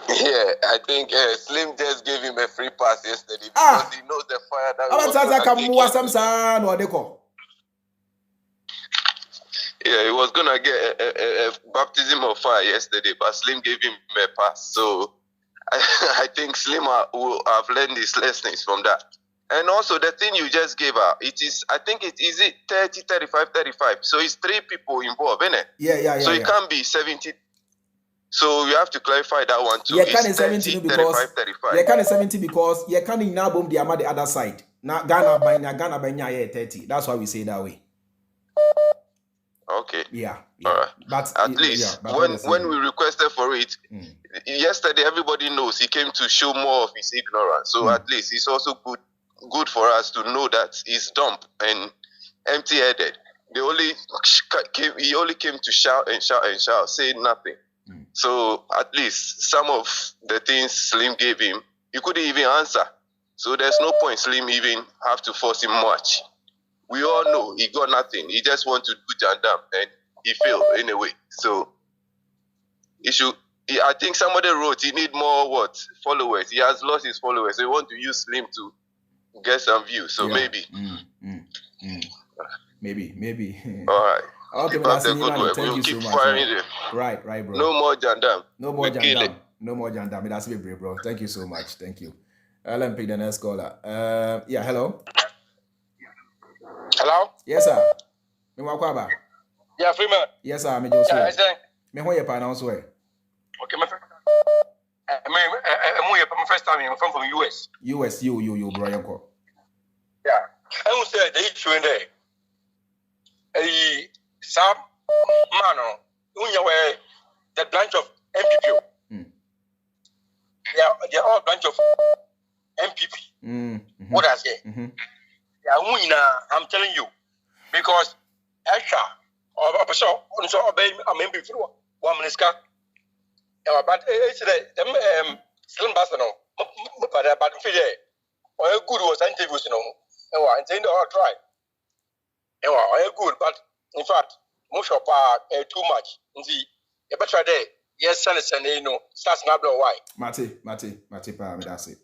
Yeah, I think Slim just gave him a free pass yesterday because he knows the fire that he was gonna get a baptism of fire yesterday, but Slim gave him a pass. So I think Slim will have learned his lessons from that. And also the thing you just gave her, I think it is 30, 35, 35. So it's 3 people involved, isn't it? Yeah. So it can't be 70. So you have to clarify that one too. You can't 70 because 35. You can't 70 because you can't now bomb the other side. Now Ghana by 30. That's why we say that way. Okay. Yeah. All right. But at least when we requested for it, yesterday everybody knows he came to show more of his ignorance. So at least it's also good for us to know that he's dumb and empty-headed. He only came to shout and shout and shout, say nothing. So at least some of the things Slim gave him, he couldn't even answer. So there's no point Slim even have to force him much. We all know he got nothing. He just want to do jandam and he failed anyway. So I think somebody wrote he need more followers. He has lost his followers. So he want to use Slim to get some views. So maybe. Maybe. All right. Okay, but thank we'll you keep so much. Firing Right, bro. No more jandam. No more jandam. That's a bit, bro. Thank you so much. Thank you. Let me pick the next caller. Yeah, hello. Hello? Yes, sir. Yeah, Freeman. Yes, sir. Me just say. Me who you pronounce way? Okay, my friend. My first time I'm from US. US, you, Brian Cole. Yeah. I will say the issue in there. Some man, the branch of MPP. They are all branch of MPP. What I say? I'm telling you, because extra or so I'm maybe through 1 minute. But it's them slim bastard no. But or good was interviews and saying all try. Good, but in fact, most of too much. See, you better there. Yes, son, starts not blow why. Mate, pa, that's it.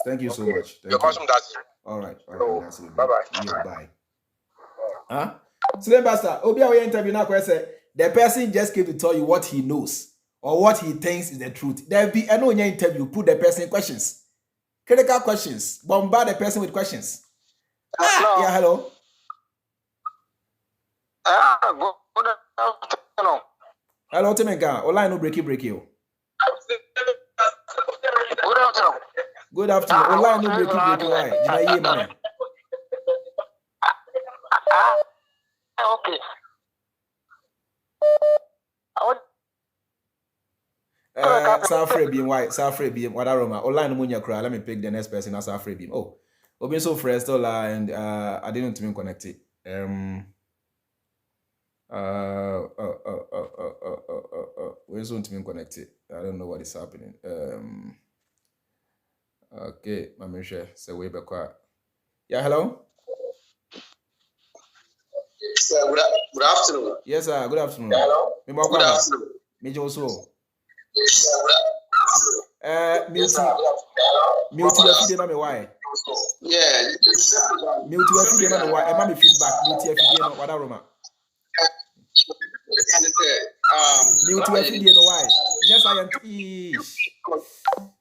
Thank you so much. You're awesome, that's it. All right. That's it. Bye-bye. Yeah, bye. Huh? Slim Bastard, Obia interview now say the person just came to tell you what he knows or what he thinks is the truth. There'll be an interview, put the person in questions. Critical questions. Bombard the person with questions. Hello. Yeah, hello. Good afternoon. Hello, Temenka. Online no breaky. Good afternoon. Good afternoon. Online no breaky. Why? Okay. Safre beam. What aroma? Online no munya cry. Let me pick the next person as Safre beam. Oh, Obi so fresh and I didn't even connect it. We're soon to be connected. I don't know what is happening. Okay, my share. So way back. Yeah, hello. Good afternoon. Yes, sir. Good afternoon. Hello. Good afternoon. Me also. Mute your feed na me why? Yeah. Mute your feed na me why? Am I feedback? Mute your feed na what aroma? Mute your feed no why? Yes, I am.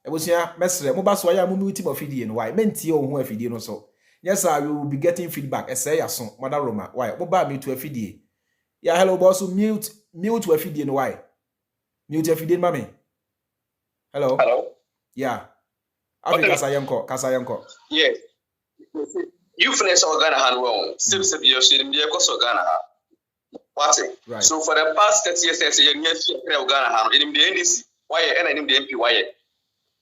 Was here, Mestre. Mo ba so ya mo mute my feed no why? Menti o ho feed no so. Yes, sir, you will be getting feedback. Say yason, Madam Roma. Why? Mo ba mute your feed. Yeah, hello boss. Mute your feed no why? Mute your feed mami. Hello. Yeah. Africa Kasayamko. Yeah. You finish Ghana hand well. Still you should be a cost of Ghana. What? Right. So for the past 30 years, you have Ghana hand in the NDC. Why and in the MP? Why?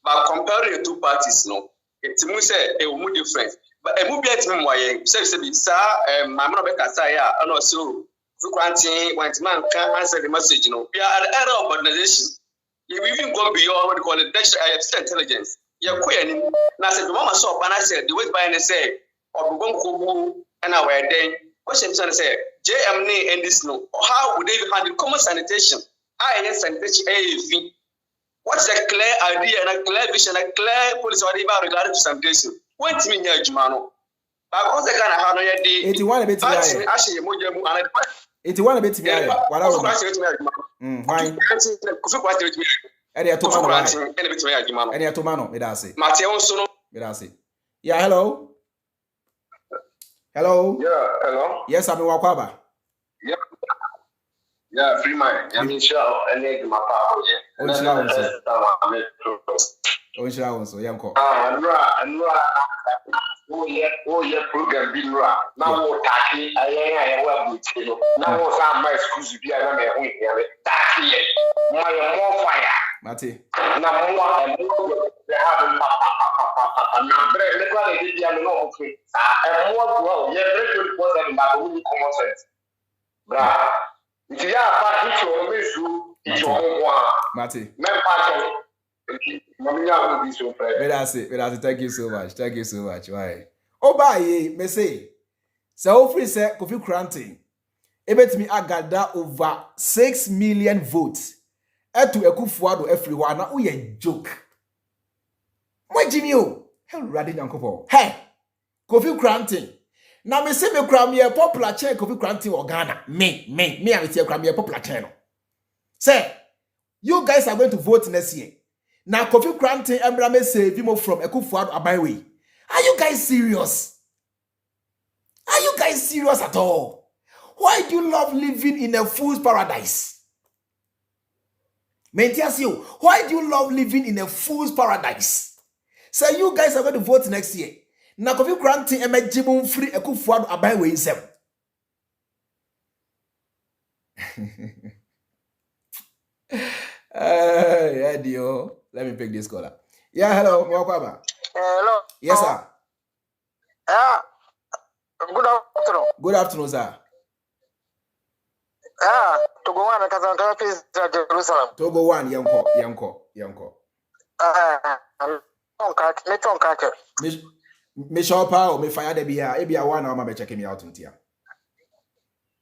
But comparing the two parties, no, it's more say a more different. but a movie at me why say my mother better say and also so quarantine when man can answer the message, you know. We are an era of organization. You even go beyond what we call it artificial intelligence. You're queer. Now said the mama saw and I said the way by and say or we go and I were then question say JMN and this no how would they handle common sanitation? Sanitation what's the clear idea and a clear vision, a clear policy whatever regarding to sanitation? What's mean here, Jumano? But what's the kind of how you did 81 a bit actually more 81 a bit what I why Eddie Tomano, me that's it. Me that's it. Yeah, hello. Hello. Yeah, hello. Yes, I'm Wakwaba. Yeah. Yeah, Freemind. I'm in show and make my power. So yanko. Yeah, program been right. Now what tacky, I will be you. Now some my schools be a number of tacky. My more fire. Mati. Now more and more they have a number of the no okay. And more well, yeah, very important about the common sense. Bra. If you are part of your mission, it's your own one. Mati. That's it. Thank you so much. Thank you so much. Why? Oh, bye, me say. So, free say, Kofi Granting. Ebet me agada over 6 million votes. Etu Kufuor everyone. Now, we a joke. My Jimmy, hell, Radin Yankopo. Hey, Kofi Granting. Now, me say me cram me a popular chair Kofi Granting or Ghana. Me, I will say cram me a popular channel. Say, you guys are going to vote next year. Now, Kofi Granting Embrame say Vimo from Kufuor Abaiwe. Are you guys serious? Are you guys serious at all? Why do you love living in a fool's paradise? Mentias you, why do you love living in a fool's paradise? Say you guys are going to vote next year. Now, Kofi Granting Emejibun free Kufuor Abaiwe is them. Yeah, Dio. Let me pick this caller. Yeah, hello, Wakwaba. Hello. Yes, sir. Good afternoon. Good afternoon, sir. Togo one, Kazanka, please, Jerusalem. Togo one, Yanko. Me shop out, me fire the beer. Ebia one, I'm be checking me out in here.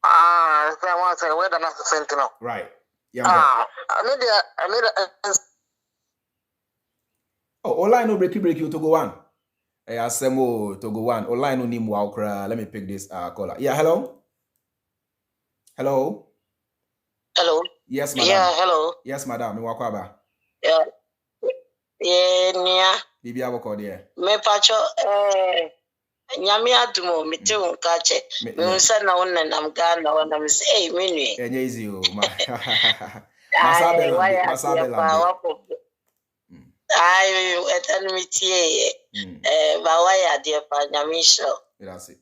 I want to say, where the next sentinel. Right. I need a. Oh, online no break you to go one. Asemo to go one. Online no ni muaukra. Let me pick this caller. Yeah, hello. Hello. Yes, madam. Yeah, hello. Yes, madam. Me wakwaba. Yeah. Yeah, nia. Bibi aboko there. Me pacho nyame adumo me te won ka che. Me unsa na won nam Ghana won nam say me nwe. Enye easy o. Masabela. I etanmitie bawaya dia pa nyamisho. Merci.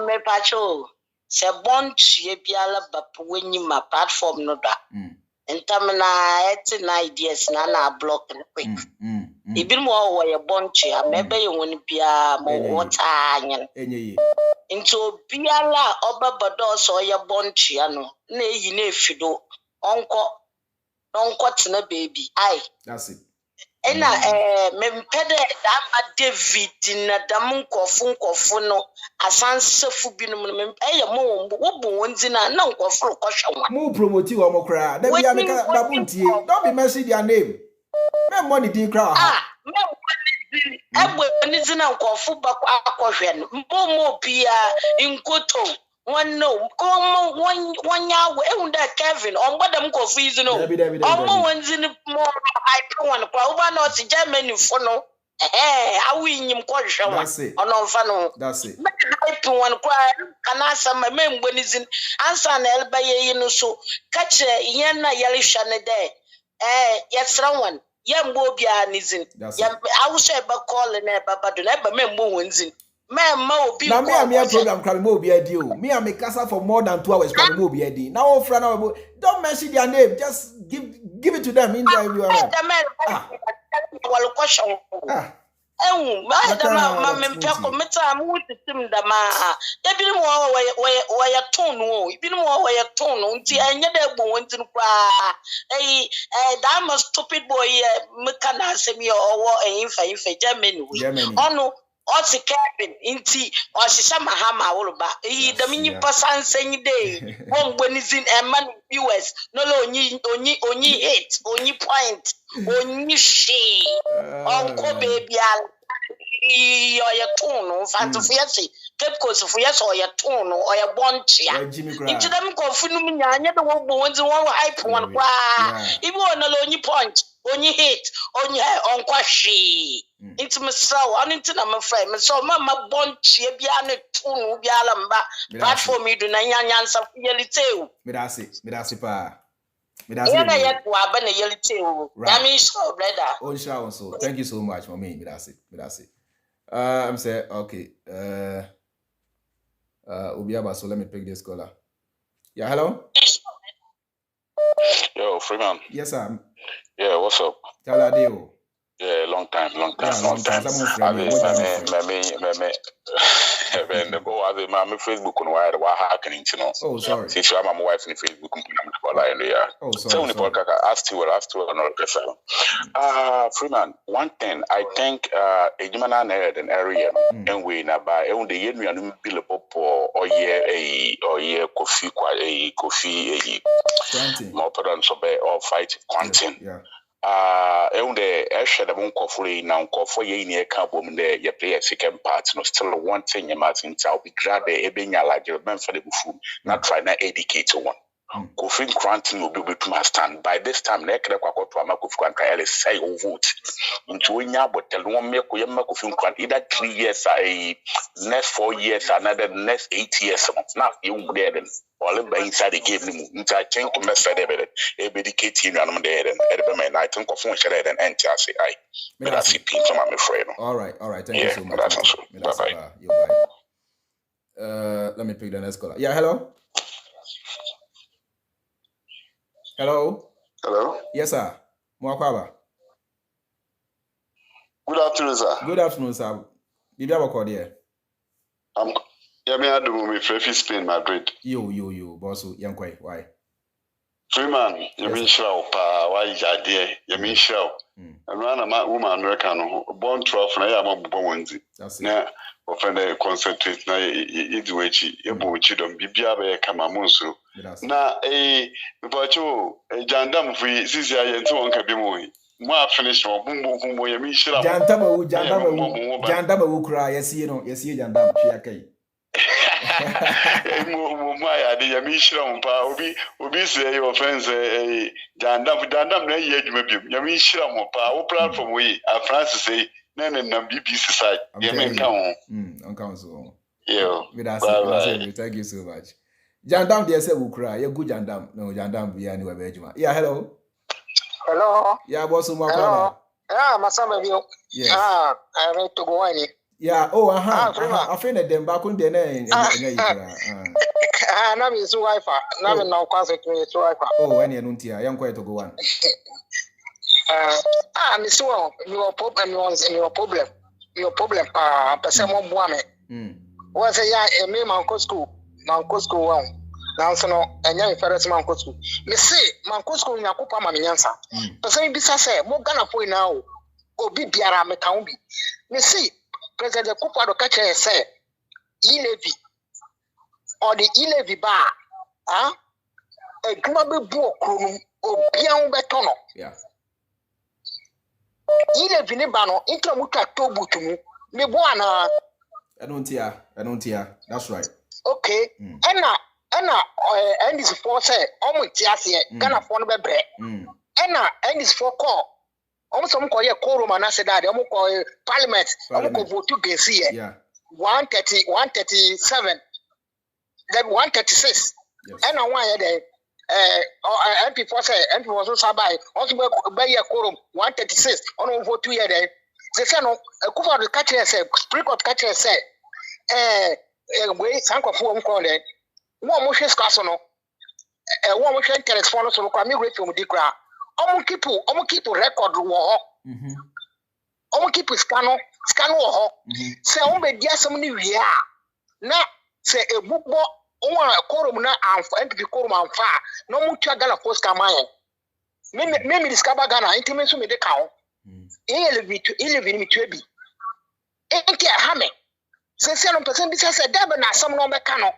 Me pacho se bon tue biala bapu wenyi ma platform no da. Entamna eti na ideas na block no quick. Ibir mo wo ye bon tue amebe ye woni bia mo wota anyen. Enye. Into biala obabodo so ye bon tue no na eyi na efido onko tena baby ai that's it ena me mpede da David na dam nkofu no asansefu binum me eye mo wo bu wonzi na nkofu kohwe mo promote wo mo kra da bia me ka babuntie don't be mention their name me money din kra me money din na nkofu akohwe no mo bia inkoto one no one yawe ehunda Kevin on bodam ko fees no omo wanzi ni mo I one kwa uba no ti Germany fo no awi nyim ko hwe ono mfa no that's it hype one kwa kana sama me mbonizin ansa na elba ye no so kache yen na yale hwane de yesra one ye mbo bia nizin ya awuso e ba call na e baba do na e ba me mbo wanzin now me am here program crab mo be adi o me am casa for more than 2 hours crab mo be adi now one friend now don't mention their name just give it to them in there you are ma mempia kometa am with system da ma e bi mo wo tone wo bi mo wo tone nti enye da egbo wonti kwa that must stupid boy me kana asemi owo infa Germany we ono o se Kevin nti o hihya Mahama woluba dam nyipa sansen dey won gbenizin man viewers no onyi hate onyi point onyi she onko baby al your tone fancy fiasi kepkos fiasi or your tone or your bonchia into them confirm nyanya the wo wonzi wo hype one kwa ibi wona onyi point onyi hate onyi onkwa hwe into myself on into my friend so mama bonchia bia ne tone bia lamba platform you do na nyanya nsa fieliteu Midasi pa. Yana yet wa na yeliteu. I mean so brother. Oh sure so. Thank you so much mommy. Midasi. I'm saying okay. Ubiaba, so let me pick this caller. Yeah, hello. Yo, Freeman. Yes, sir. Yeah, what's up? Taladio. Yeah, long time. Yeah, long time. My Facebook on why hacking, you know. Oh, sorry. Since I'm my wife in Facebook, oh, sorry. So asked you Freeman, one thing I think a human an area and we na by the year we are bill or coffee more than so or fight quantum. Yeah. The Asha the Monkofree now for ye near Carbon there, you play a second part, no still one thing, you must I'll be glad they being a like your man for the buffon, not try to educate to one. Kofin Cranton will be to my stand. By this time, Nekra Kwakotama Kufran Kayale say or vote into Winya, but tell one make Kuyama Kofin Kran either 3 years, next 4 years, another next 8 years. Now you there then. All by inside the game, I think to mess it, educate you and there and I think of one share and enter. I but I see pins on my friend. All right. Thank you so much. Bye. Let me pick the next caller. Yeah, hello. Hello. Yes, sir. Mwakwaba. Good afternoon, sir. Good afternoon, sir. Bibi abako there. Me adu me Frefi Spain Madrid. Yo, boss, yankwai. Why? Freeman, you mean show pa why jade, you mean show. And run a woman American born 12 na ya mabubo wenzi. Na ofende concentrate na idiwechi ebochi dom bibia be kama monso. Na bacho jandam fi sisi aye nti wonka bi mo. Mo finish mo bumbo ya mi shira. Jandama wu kra yesi no yesi jandam hia kai. Ya de ya mi shira mpa obi say your friends jandam na ye adwuma bi ya mi shira mpa wo platform we a Francis say na BBC side ya men kan on council yeah that's thank you so much jandam dey say we cry you good jandam no jandam bi ani we be adwuma yeah hello yeah boss mo akwa masamba bio I ready to go any. Yeah, I feel that them back on the name. Na mi so wifi. Na mi na kwase to so wifi. Oh, when you don't hear, young quite to go on. Mi so your problem pa person mo bua me. Wo say ya me man ko school won. Now so no enya me ferret man ko school. Me say man ko school nyakopa ma me nyansa. Person bi sa say mo Ghana for now. Obi biara me kan bi. Me see President Kufuor catch say e-levy or the e-levy bar a global book or beyond betono. Yeah. E-levy ne bano into muta tobu to me buana. I don't hear. That's right. Okay. And this for say almost tiasi Ghana for no bebre. And this for call. Almost some call quorum and I said that almost call parliament vote to get here 137 then 136 and I want MP for say MP was also by also by a quorum 136 on vote 2 year then they say no Kufuor the catcher say Supreme Court catcher say way sank of one call it one motion scarce no one motion telephone so come me from the crowd. Omo keep record wo omo keep scan wo ho se o be dia asem ni wie a na se ebubo o korum na amfa MPP korum amfa no mu twa Ghana post kamaye me discover Ghana intime so me de ka ho elevi mi twa bi enti ha me se no person bi se debe na asem no be ka no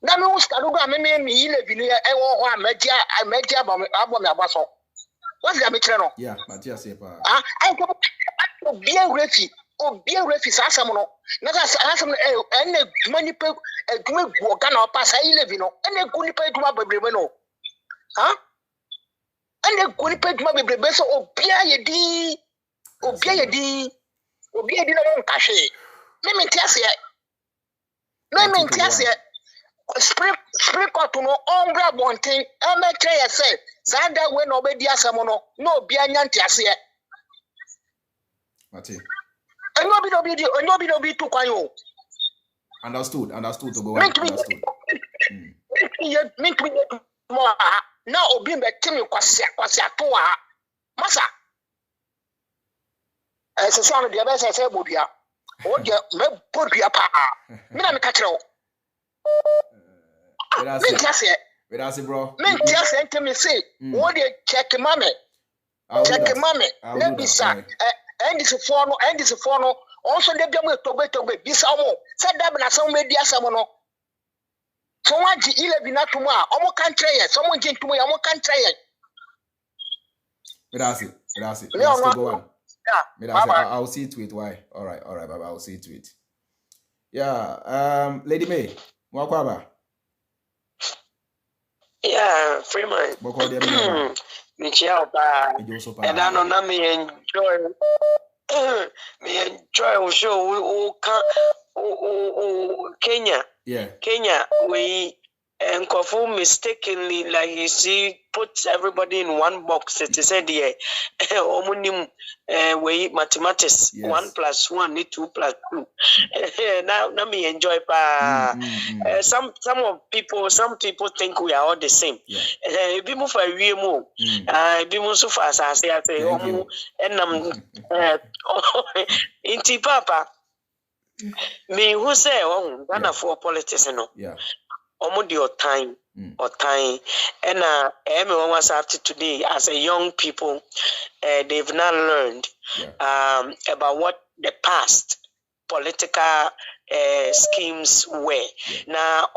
na me wo skado do me elevi ni e wo ho amagia abo me abaso what's the metre no yeah Matthias pa I go obi refi sa asem no na sa asem no ene duma ni pe duma gu oga na opa sa elevi no ene gu ni pe duma bebrebe no ene gu ni pe duma bebrebe so obi ayedi na mo nkahwe me ntiase spray cotton no ombra bonten e try say sanda we no obedi asem no na obi anya ntiase Mati onyobi no bi tu kwan yo understood to go understood mint mo na obi mbetimi kwase to a masa se so no de be se bodua o de me bodua pa me na me ka kire o we that's it bro me tiase ntimi say wo de check mame let me say and this for no also dey be togbe bisa omo say da be na some media asem no so waji 11 na tumu a omo kan treye so mo ntumu ya omo kan treye that's it let's go on I'll see to it why all right baba I'll see to it yeah Lady May mwakwaba yeah Freemind Michelle ba and I know na me enjoy show Kenya we and Kufuor mistakenly like you see puts everybody in one box. It is said here omunim we mathematics 1 + 1 need 2 + 2 now me enjoy pa some people think we are all the same be move for wiemo be move so fast as say omu enam inti papa me who say Ghana for politics no almost your time and everyone was after today as a young people they've not learned about what the past political schemes were now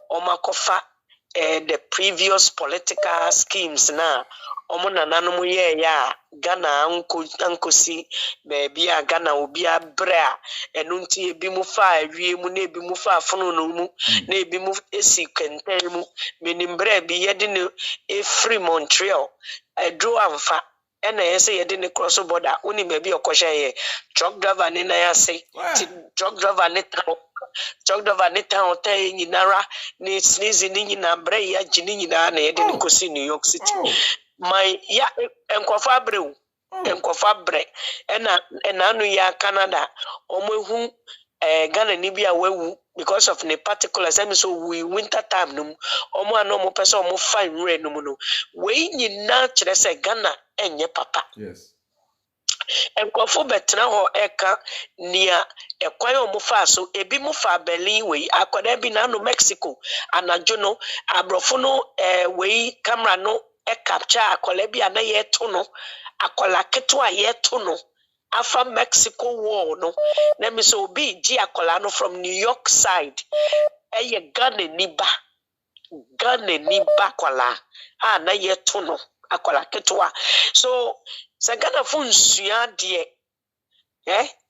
omakofa the previous political schemes now omuna nanu ya Ghana ankosi baby a Ghana obi abra enunti ebi mu fa awie mu na ebi mu fa afono no mu na ebi mu esi kenten mu menimbre bi yede ne free Montreal edro amfa ena yese yede ne cross border oni baby okosha ye truck driver ne na yase truck driver ne town tay nyinara ne sneeze ni nyina bre ya gini nyina na yede ne kosi New York City my ya enkofa bre ena anu ya Canada omohu Ghana ni bia wewu because of the particular time so we winter time no omo ano mo pese omo fine rain no no we nyina kire se Ghana enye papa yes enkofu betra ho eka nia ekwan omo fa so ebi mu fa Berlin we akoda bi na no Mexico anajo no abrofo no we camera no capture akola bi na yeto no akola keto a yeto no afa Mexico war no na me so bi ji akola no from New York side eye Ghana ni ba akola na yeto no akola keto a so se Ghana fu nsua de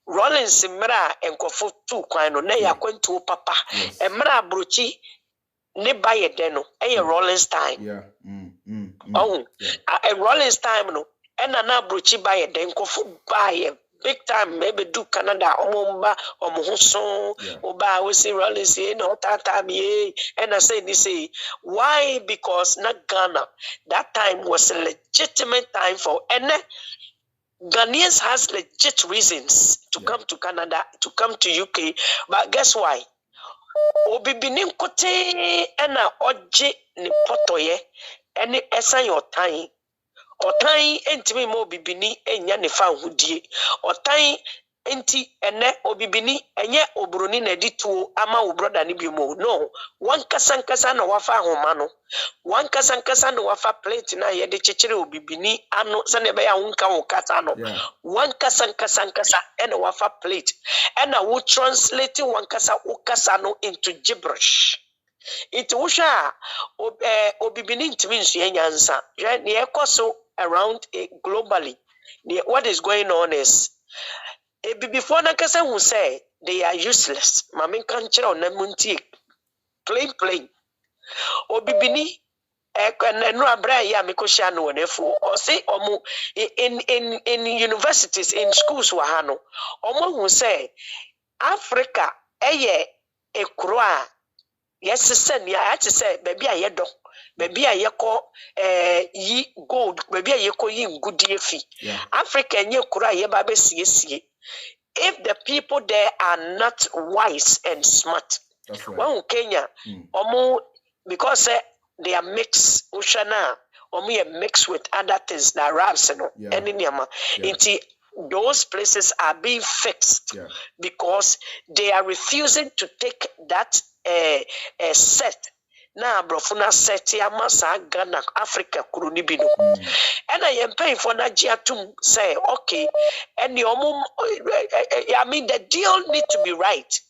Rollins mra enkofo tu kwan no na yakwantu papa mra brochi ne ba ye de no Rollins time a Rollins time no ena na brochi ba ye de nkofo ba ye big time maybe do Canada omomba omohuso oba we see Rollins no tata me and I say why because na Ghana that time was a legitimate time for Ghanaians has legit reasons to come to Canada, to come to UK, but guess why? Obibinin kote ena oje ni potoye ene esa your time Otan entimi mo bibini enya ne fa hudie. Otan enti ene obibini enye obroni na dituo ama wo brother ni bimo. No, wan kasankasa na wafa ahoma no. Wan kasankasa na wafa plate na ye de chechire obibini ano sane be ya wonka wo kasa no. Wan kasankasa ene wafa plate. Ena wo translate wan kasa wo kasa no into gibberish. It usha obibini ntimi nsuye nyansa. Ne ekoso around globally. What is going on is before nakasa who say they are useless. Mamin kanchira onamunti plain. Obibini no abra ya mikosha no nefu or say omu in universities in schools wahano omu who say Africa eye ekroa yes sen ya ati say baby ayedo baby ayeko yi gold baby ayeko yi ngudie fi Africa nye kura ye ba be sie. If the people there are not wise and smart, one Kenya, because they are mixed, Ushana, mixed with other things, the Arabs, and those places are being fixed because they are refusing to take that set. Na brofuna seti amasa Ghana Africa kuruni binu. And I am paying for Najiatum say okay, and I mean the deal need to be right.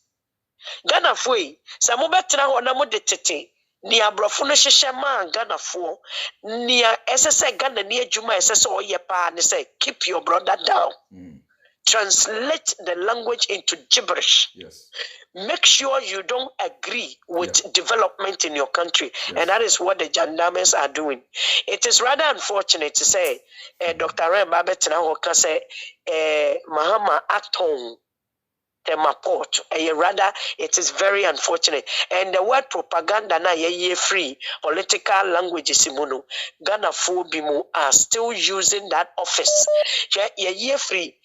Ghana fui samubetra onamo de tete ni abrofuna sheshama Ghana fo ni SSA Ghana ni ejuma SSA oyepa ni say keep your brother down. Translate the language into gibberish. Make sure you don't agree with development in your country. And that is what the gendarmes are doing. It is rather unfortunate to say, Dr. Ren Babet Nahoka say, Mahama Aton Tema Port. Rather, it is very unfortunate. And the word propaganda na ye free, political languages imuno, Ghana Bimu are still using that office. Ye free.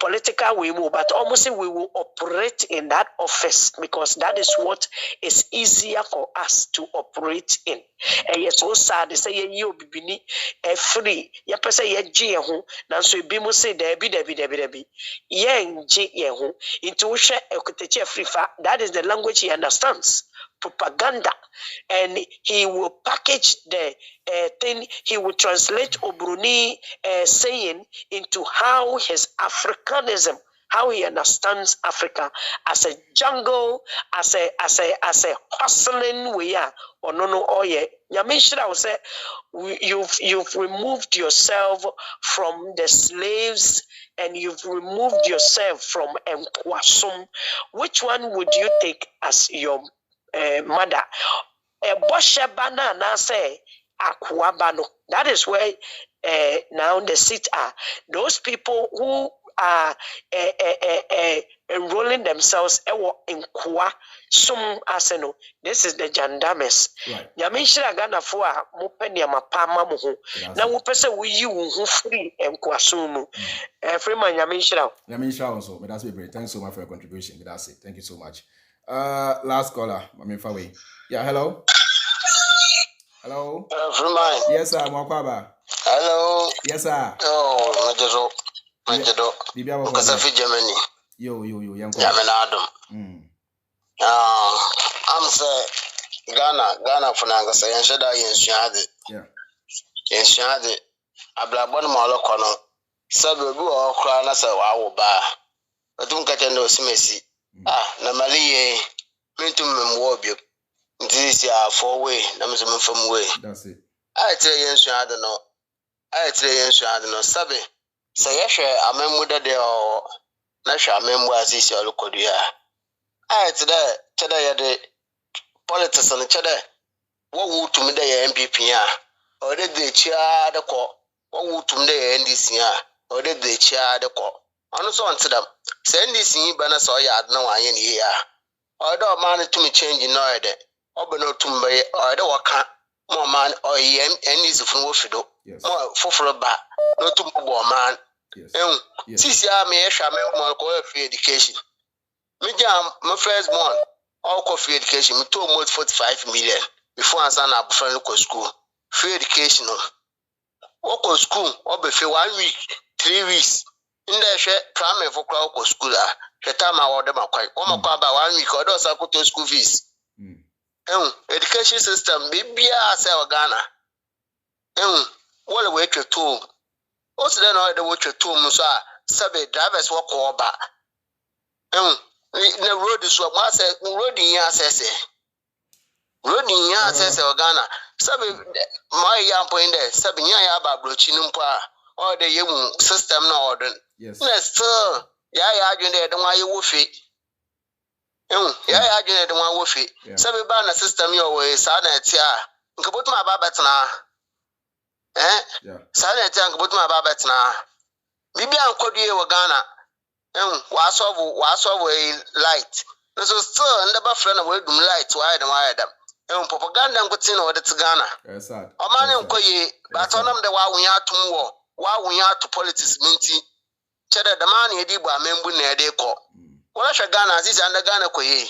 Political we will, but almost we will operate in that office because that is what is easier for us to operate in. And yes, so sad they say you bibini free. Ya pesa ye ji ho na so bi mo say debi. Ye nji ye ho into she ekoteche free fa. That is the language he understands. Propaganda, and he will package the thing. He will translate Obruni saying into how his Africanism, how he understands Africa as a jungle, as a hustling we are. Or no, oh yeah. Yamishra will say, you've removed yourself from the slaves and you've removed yourself from Nkwasum. Which one would you take as your mother? Boshebana na say Akwabano. That is where now the seats are. Those people who are enrolling themselves in Kwa Sum Aseno. This is the gendarmes. Yamishra Ghana for Mupeni Mapama Muhu. Now we person we you who free and Kwasumu. Freeman Yamishra. Yamishra also, but that's very. Thanks so much for your contribution. That's it. Thank you so much. Last caller, Mamifawe. Yeah, hello. Hello. Freeman. Yes, sir. Mwakwaba. Hello. Yes, sir. Oh, Majedo. Ukasafi Germany. Yo, young. Adam. I'm say Ghana for Nanga say Yanshada Yanshade. Yeah. Yanshade. Ablabon Molokono. Sabu or Krana say wow ba. But don't get no simesi. Namali Mintum Mwobio. This is 4-way, Namazum from way. That's it. I tell you, I don't know. Sabe. Say, I remember there or Nasha member as is your local dear. I today the politics on each other. What would to me the MPP? Or did they chair the court? What would to me the NDC? Or did they chair the court? And so on to them. Send this in Banner so I had no iron here. Or don't man to me changing order. Obeno tumbe or the waka more man or and is from Wofido. More for ba no tumbo man. Sisi me shame more go free education. Me jam my first born all go free education. Me to almost 45 million before I sign up for local school. Free education. Oko school, obefe 1 week, 3 weeks. In the primary for crowd school. The time I order my quite. About 1 week or those I go to school fees. Education system, baby, I say Ghana. What a way to two. Also, then I the watch two Musa, Sabe drivers walk over. The road is what I said, road in Yassese. Road in Yassese, Ghana. Sabe my young point there, Sabe Yaba Brochinumpa, or the young system no order. Yes. Sir. I don't want you wolf it. I don't want wolf it. Sabe Bana system your way, Sanet, yeah. Put my babatna. Sanet and put my babatna. Bibi Uncle dear Ghana. Was over light. So still, and the buffalo away from light wide and wide. Propaganda and put in order to Ghana. Yes, sir. A man in Koye, but on them the wow we are to war, wow we are to politics minty. Cheddar the man he did by member near the court. What I shall Ghana is under Ghana Koye.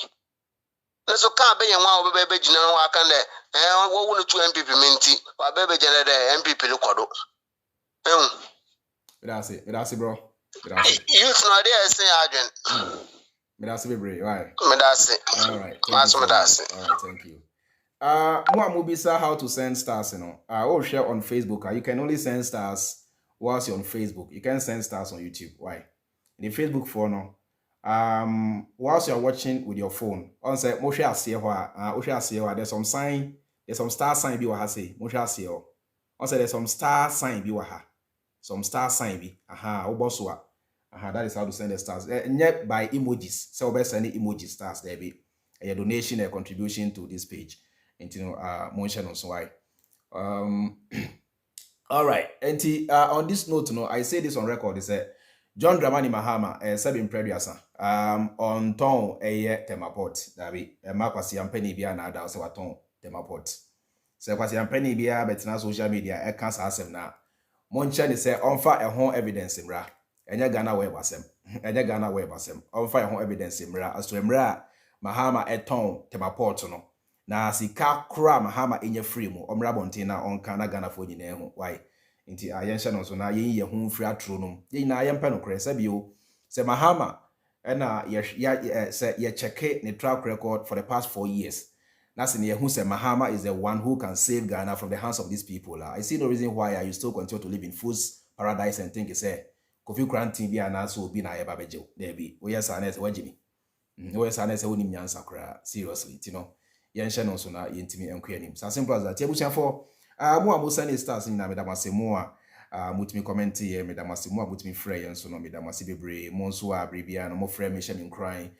So can't be a wow baby general work on there. And what will 2 MPP minty or baby general MPP look at That's it, bro. Youth no idea, say Adrian. That's it, right? That's it. All right. All right, thank you. Mubisa, how to send stars, you know. I will share on Facebook. You can only send stars whilst you're on Facebook. You can send stars on YouTube. Why? In the Facebook phone, whilst you're watching with your phone, on say there's some sign, there's some star sign be what say. On say there's some star sign be what some star sign be. Oboswa. That is how to send the stars. Yet by emojis. So we send emoji stars there be a donation, a contribution to this page. And mention on why. All right. And on this note, I say this on record. Is John Dramani Mahama, Sabin Prediasa, on ton Tema Port. That be a Marquis and Penny Bia na da so ton Tema Port. So Quasi and Penny Bia, but na social media, I can't ask him now. Monchen is on fire a home evidence in Ra. And ya Ghana way basem. And ya Ghana way basem. On fire home evidence in Ra. As to Mra, Mahama ton Tema Port no. Na sika kra Mahama inye free mu. Omra bontina on kana Ghana for nyine why. Inti ayensha no so na ye hu free atro no. Ye na ayempa no kre se bio. Se Mahama na ye check ne track record for the past 4 years. That's in who say Mahama is the one who can save Ghana from the hands of these people. I see no reason why you still continue to live in fool's paradise and think it's a Kufuor TV and also be na ebabejo. There be. We yes anes wajimi. We yes anes woni nyansa kra. Seriously, you know. Yensha no so na yentimi enko anim. So simple as that. Tebusia for mo amusa stars ni na medamase mo a mutimi comment here medamase mo mutimi frɛ yenso no medamase bebre mo nso a brebia no mo frɛ me hye me crying.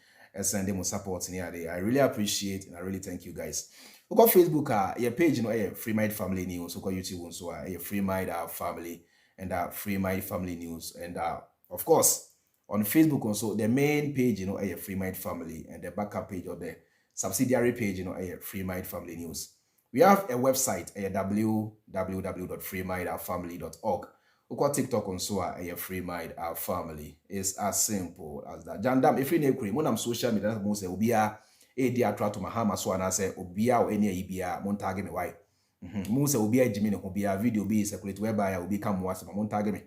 Send them support near there. I really appreciate and I really thank you guys. We got Facebook, your page, you know, Freemind Family News. We got YouTube, so Freemind Family and Freemind Family News. And of course, on Facebook also, the main page, you know, Freemind Family, and the backup page or the subsidiary page, you know, Freemind Family News. We have a website, www.freemindfamily.org. We got TikTok on so Freemind Family. It's as simple as that. Jandam, if you need to create social media, mo say obia dia try to Mahama so na say obia o any ibia mo tag me why. Mo say obia jimi ne obia video be circulate whereby obi come what's mo tag me.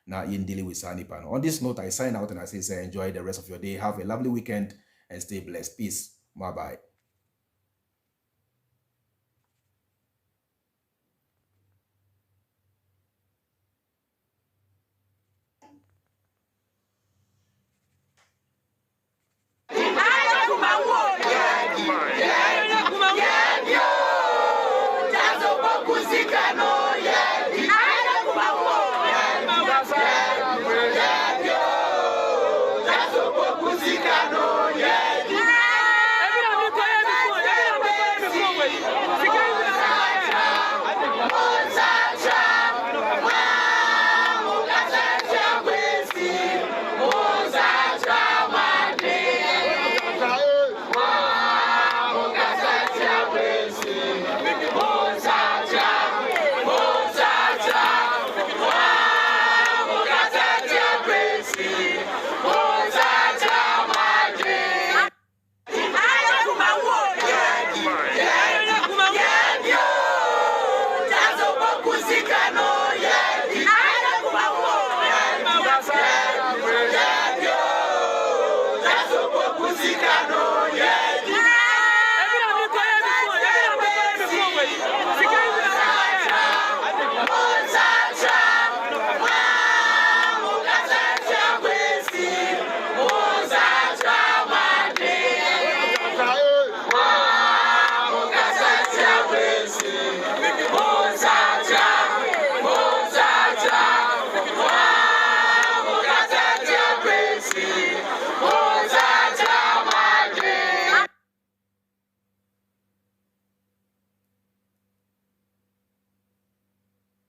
Na yin dealing with Sanipa. On this note, I sign out and I say enjoy the rest of your day. Have a lovely weekend and stay blessed. Peace. Bye bye.